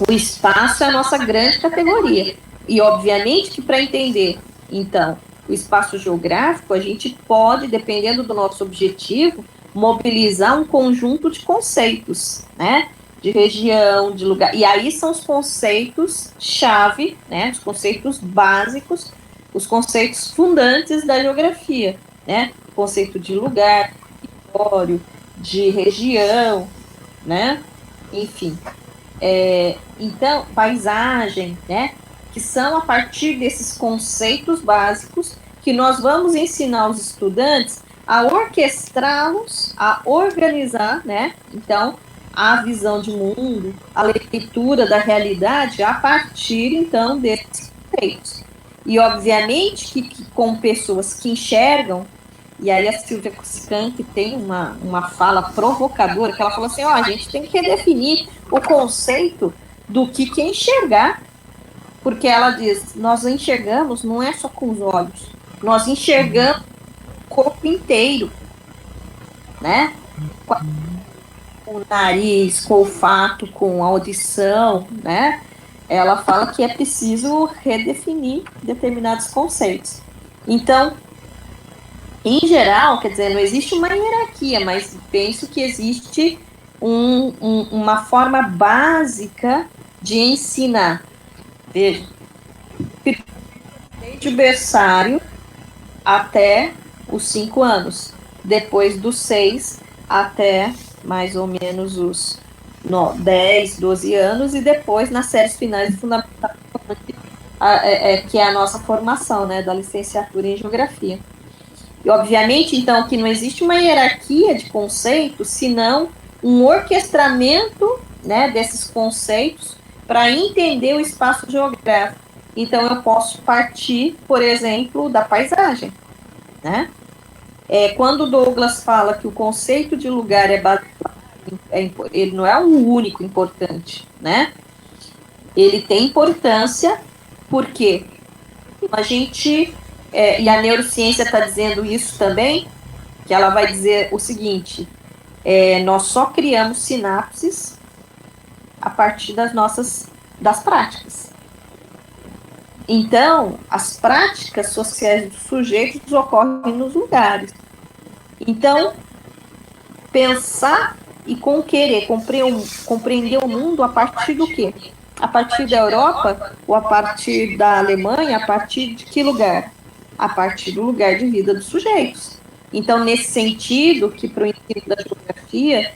o espaço é a nossa grande categoria. E, obviamente, que para entender, então, o espaço geográfico, a gente pode, dependendo do nosso objetivo, mobilizar um conjunto de conceitos, né? De região, de lugar. E aí são os conceitos-chave, né? Os conceitos básicos, os conceitos fundantes da geografia, né? O conceito de lugar, de território, de região, né? Enfim. Então, paisagem, né? Que são a partir desses conceitos básicos que nós vamos ensinar os estudantes a orquestrá-los, a organizar, né? Então, a visão de mundo, a leitura da realidade a partir, então, desses conceitos. E, obviamente, que com pessoas que enxergam, e aí a Silvia Scank tem uma fala provocadora, que ela falou assim, a gente tem que redefinir o conceito do que é enxergar, porque ela diz, nós enxergamos não é só com os olhos, nós enxergamos o corpo inteiro, né? Com o nariz, com o olfato, com a audição, né? Ela fala que é preciso redefinir determinados conceitos. Então, em geral, quer dizer, não existe uma hierarquia, mas penso que existe uma forma básica de ensinar. Veja, desde o berçário até os 5 anos, depois dos 6 até mais ou menos os 10, 12 anos, e depois nas séries finais de fundamental, que é a nossa formação, né, da licenciatura em geografia. E, obviamente, então, que não existe uma hierarquia de conceitos, senão um orquestramento, né, desses conceitos para entender o espaço geográfico. Então, eu posso partir, por exemplo, da paisagem, né? Quando Douglas fala que o conceito de lugar é baseado, ele não é o único importante, né? Ele tem importância porque a gente... e a neurociência está dizendo isso também, que ela vai dizer o seguinte, nós só criamos sinapses a partir das práticas. Então, as práticas sociais dos sujeitos ocorrem nos lugares. Então, pensar e querer compreender o mundo a partir do quê? A partir da Europa ou a partir da Alemanha, a partir de que lugar? A partir do lugar de vida dos sujeitos. Então, nesse sentido, que para o ensino da geografia,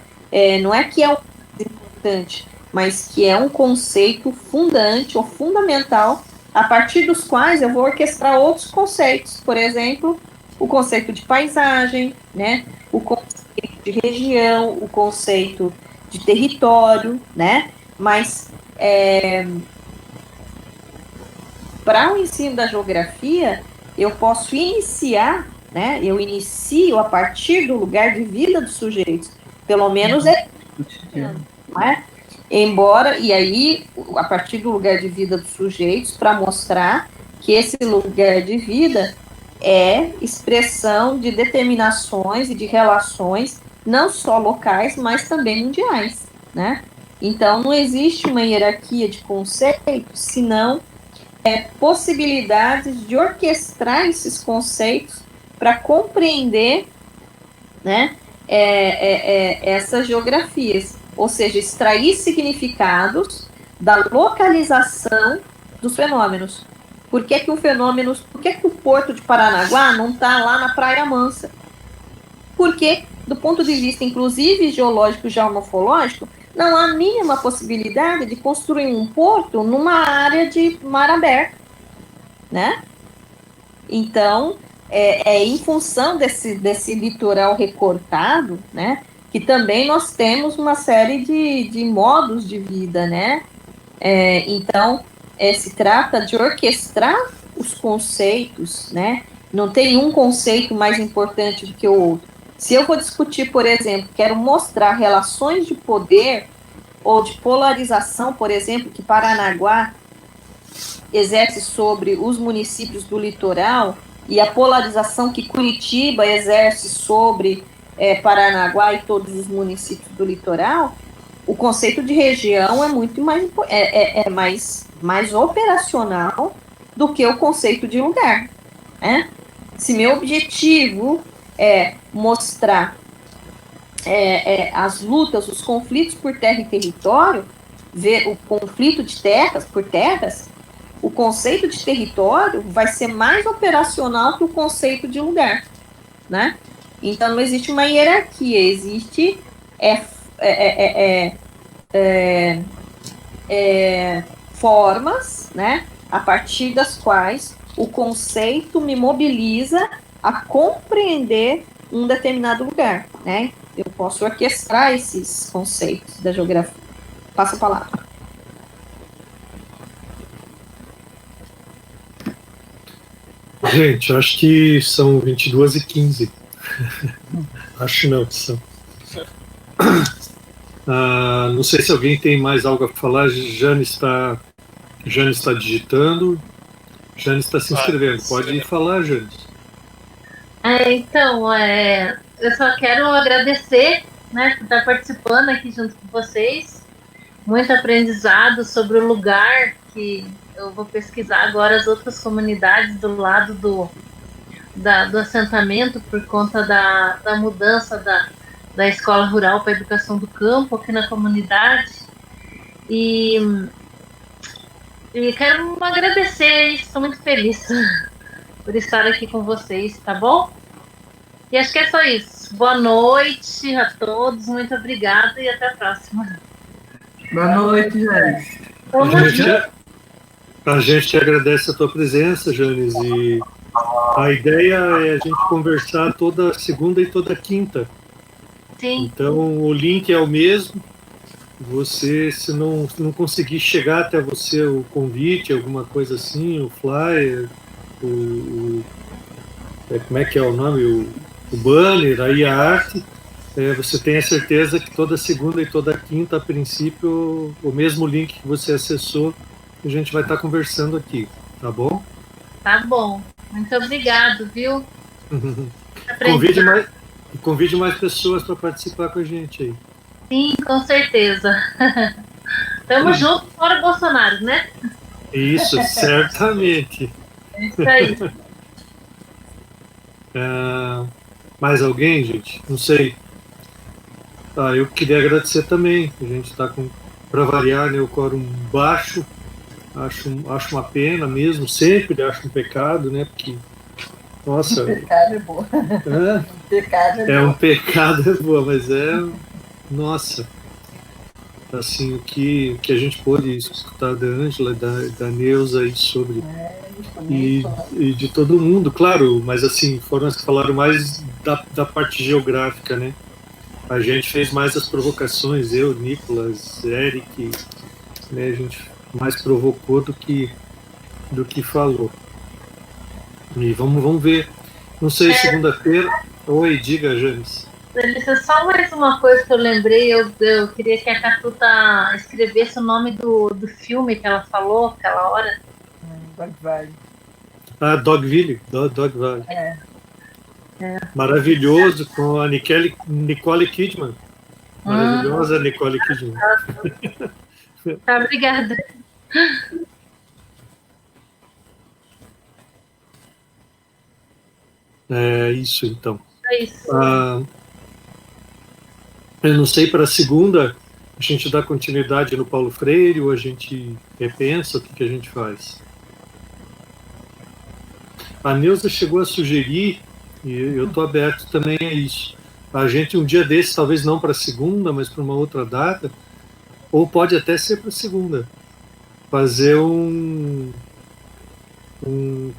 não é que é o mais importante, mas que é um conceito fundante ou fundamental, a partir dos quais eu vou orquestrar outros conceitos. Por exemplo, o conceito de paisagem, né? O conceito de região, o conceito de território, né? Mas, para o ensino da geografia, eu posso iniciar, né? Eu inicio a partir do lugar de vida dos sujeitos. Pelo menos não é? Embora, e aí, a partir do lugar de vida dos sujeitos, para mostrar que esse lugar de vida é expressão de determinações e de relações, não só locais, mas também mundiais, né? Então, não existe uma hierarquia de conceitos, senão possibilidades de orquestrar esses conceitos para compreender, né, essas geografias, ou seja, extrair significados da localização dos fenômenos. Por que que o Porto de Paranaguá não está lá na Praia Mansa? Porque, do ponto de vista, inclusive, geológico e geomorfológico, não há a mínima possibilidade de construir um porto numa área de mar aberto, né? Então, em função desse litoral recortado, né, que também nós temos uma série de modos de vida, né? Então, se trata de orquestrar os conceitos, né? Não tem um conceito mais importante do que o outro. Se eu vou discutir, por exemplo, quero mostrar relações de poder ou de polarização, por exemplo, que Paranaguá exerce sobre os municípios do litoral e a polarização que Curitiba exerce sobre Paranaguá e todos os municípios do litoral, o conceito de região é muito mais operacional do que o conceito de lugar, né? Se meu objetivo é mostrar as lutas, os conflitos por terra e território, ver o conflito de terras por terras, o conceito de território vai ser mais operacional que o conceito de lugar, né? Então não existe uma hierarquia, existe formas, né, a partir das quais o conceito me mobiliza a compreender um determinado lugar, né? Eu posso orquestrar esses conceitos da geografia. Passa a palavra. Gente, acho que são 22h15. Acho não que são. Não sei se alguém tem mais algo a falar. Jane está digitando. Jane está se inscrevendo. Pode falar, Jane. Então, eu só quero agradecer, né, por estar participando aqui junto com vocês. Muito aprendizado sobre o lugar que eu vou pesquisar agora as outras comunidades do lado do assentamento por conta da mudança da escola rural para a educação do campo aqui na comunidade. E quero agradecer, estou muito feliz por estar aqui com vocês, tá bom? E acho que é só isso. Boa noite a todos, muito obrigada e até a próxima. Boa noite, Janes. A gente agradece a tua presença, Janes, e a ideia é a gente conversar toda segunda e toda quinta. Sim. Então, o link é o mesmo. Você, se não conseguir chegar até você o convite, alguma coisa assim, o flyer, como é que é o nome? O banner, aí a arte, você tem a certeza que toda segunda e toda quinta, a princípio, o mesmo link que você acessou, a gente vai estar conversando aqui, tá bom? Tá bom. Muito obrigado, viu? Convide mais pessoas para participar com a gente aí. Sim, com certeza. Tamo junto, fora Bolsonaro, né? Isso, certamente. É isso aí. Mais alguém, gente? Não sei. Eu queria agradecer também. A gente está para variar, né, o quórum baixo. Acho uma pena mesmo, sempre acho um pecado, né? Porque, nossa. Pecado é boa. Um pecado é boa, mas nossa. Assim, o que a gente pôde escutar da Ângela, da Neuza aí sobre. E de todo mundo, claro, mas assim, foram as que falaram mais da parte geográfica, né? A gente fez mais as provocações, eu, Nicolas, Eric, né? A gente mais provocou do que falou. E vamos ver. Não sei, segunda-feira. Oi, diga, Janes. Só mais uma coisa que eu lembrei, eu queria que a Catuta escrevesse o nome do filme que ela falou aquela hora. Dog Valley. Dogville, Dog Valley. Maravilhoso, com a Nicole Kidman. Maravilhosa Nicole Kidman. Tá, obrigada. É isso, então. É isso. Eu não sei, para a segunda, a gente dá continuidade no Paulo Freire ou a gente repensa, o que a gente faz? A Neuza chegou a sugerir, e eu estou aberto também a isso, a gente um dia desse, talvez não para a segunda, mas para uma outra data, ou pode até ser para a segunda, fazer como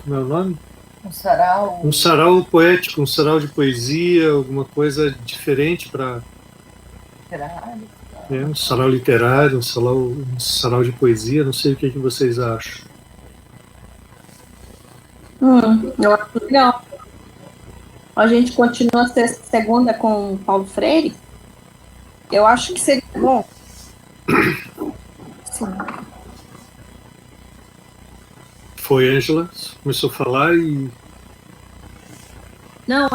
é o nome? Um sarau. Um sarau poético, um sarau de poesia, alguma coisa diferente para... um sarau literário, um sarau de poesia, não sei o que vocês acham. Eu acho legal. A gente continua a segunda com Paulo Freire. Eu acho que seria bom. Sim. Foi, Ângela, começou a falar e... Não,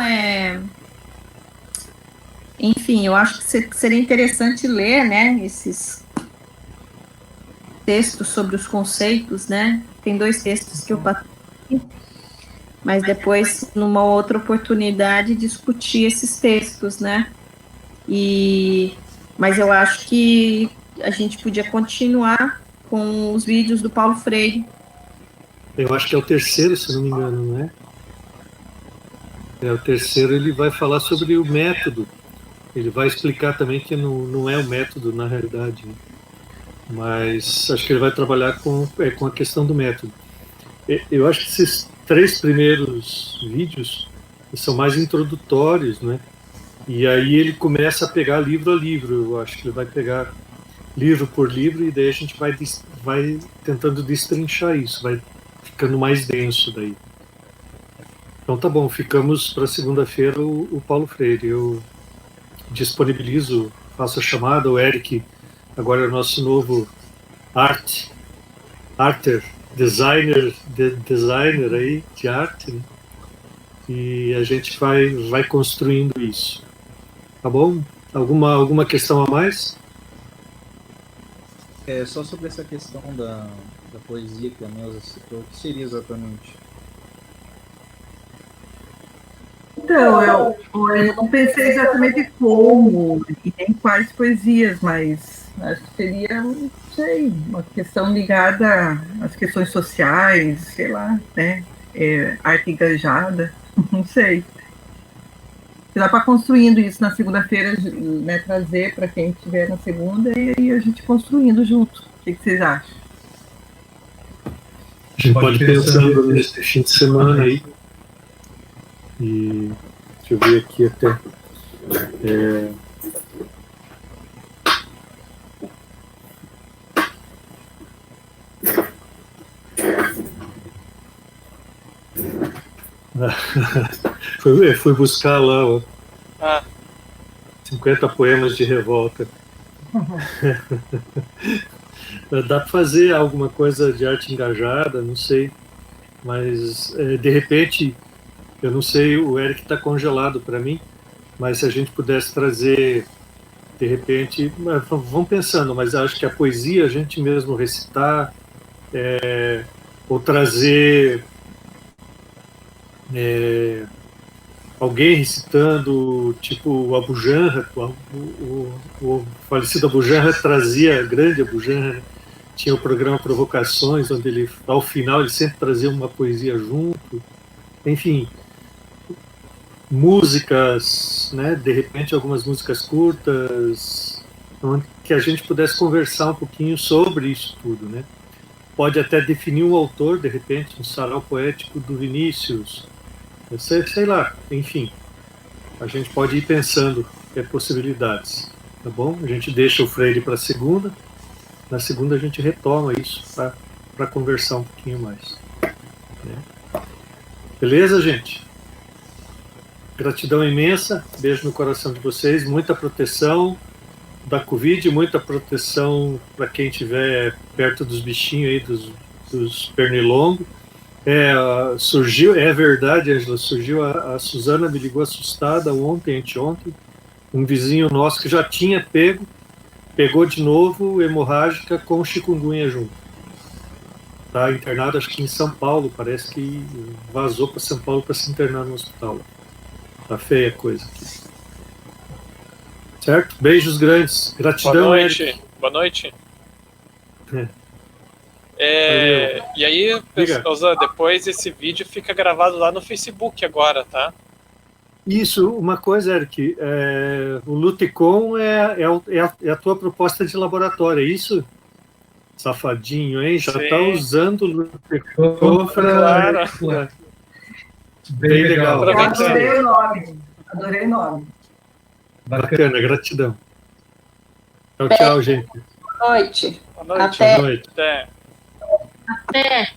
enfim, eu acho que seria interessante ler, né, esses textos sobre os conceitos, né? Tem 2 textos que eu passei, mas depois, numa outra oportunidade, discutir esses textos, né? Mas eu acho que a gente podia continuar com os vídeos do Paulo Freire. Eu acho que é o terceiro, se não me engano, não é? O terceiro, ele vai falar sobre o método. Ele vai explicar também que não é o método, na realidade. Né? Mas acho que ele vai trabalhar com a questão do método. Eu acho que esses 3 primeiros vídeos são mais introdutórios, né? E aí ele começa a pegar livro a livro. Eu acho que ele vai pegar livro por livro e daí a gente vai tentando destrinchar isso, vai ficando mais denso daí. Então tá bom, ficamos para segunda-feira o Paulo Freire. Eu disponibilizo, faço a chamada, o Eric agora é o nosso novo designer aí de arte, né? E a gente vai construindo isso. Tá bom? Alguma questão a mais? Só sobre essa questão da poesia que a Neuza citou, o que seria exatamente? Então, eu não pensei exatamente como e nem quais poesias, mas acho que seria, não sei, uma questão ligada às questões sociais, sei lá, né? Arte engajada, não sei. Dá para construindo isso na segunda-feira, né, trazer para quem estiver na segunda e a gente construindo junto. O que vocês acham? A gente pode pensando nesse fim de semana aí. E deixa eu ver aqui até. Fui buscar lá, ó. 50 poemas de revolta. Dá para fazer alguma coisa de arte engajada, não sei. Mas, de repente, eu não sei, o Eric está congelado para mim, mas se a gente pudesse trazer, de repente, vamos pensando, mas acho que a poesia, a gente mesmo recitar, ou trazer alguém recitando, tipo o Abu Janra, o falecido Abu Janra trazia, grande Abu Janra, tinha o programa Provocações, onde ele, ao final, ele sempre trazia uma poesia junto, enfim, músicas, né, de repente algumas músicas curtas, que a gente pudesse conversar um pouquinho sobre isso tudo, né? Pode até definir um autor, de repente, um sarau poético do Vinícius, sei lá, enfim, a gente pode ir pensando possibilidades, tá bom? A gente deixa o Freire para segunda, na segunda a gente retoma isso para conversar um pouquinho mais, né? Beleza, gente? Gratidão imensa, beijo no coração de vocês, muita proteção da Covid, muita proteção para quem estiver perto dos bichinhos aí, dos pernilongos. Surgiu, é verdade, Ângela, surgiu, a Suzana me ligou assustada anteontem, um vizinho nosso que já tinha pegou de novo hemorrágica com chikungunya junto. Está internado, acho que em São Paulo, parece que vazou para São Paulo para se internar no hospital. Tá feia a coisa aqui. Certo? Beijos grandes. Gratidão, Boa noite. Eric. Boa noite. Valeu. E aí, Diga. pessoal, depois esse vídeo fica gravado lá no Facebook agora, tá? Isso, uma coisa, Eric, o Luticon é a tua proposta de laboratório, é isso? Safadinho, hein? Já está Sim. usando o Luticon Claro. Bem legal. Eu adorei o nome. Adorei o nome. Bacana, gratidão. Tchau, tchau, gente. Boa noite. Boa noite. Até. Boa noite. Até. Até.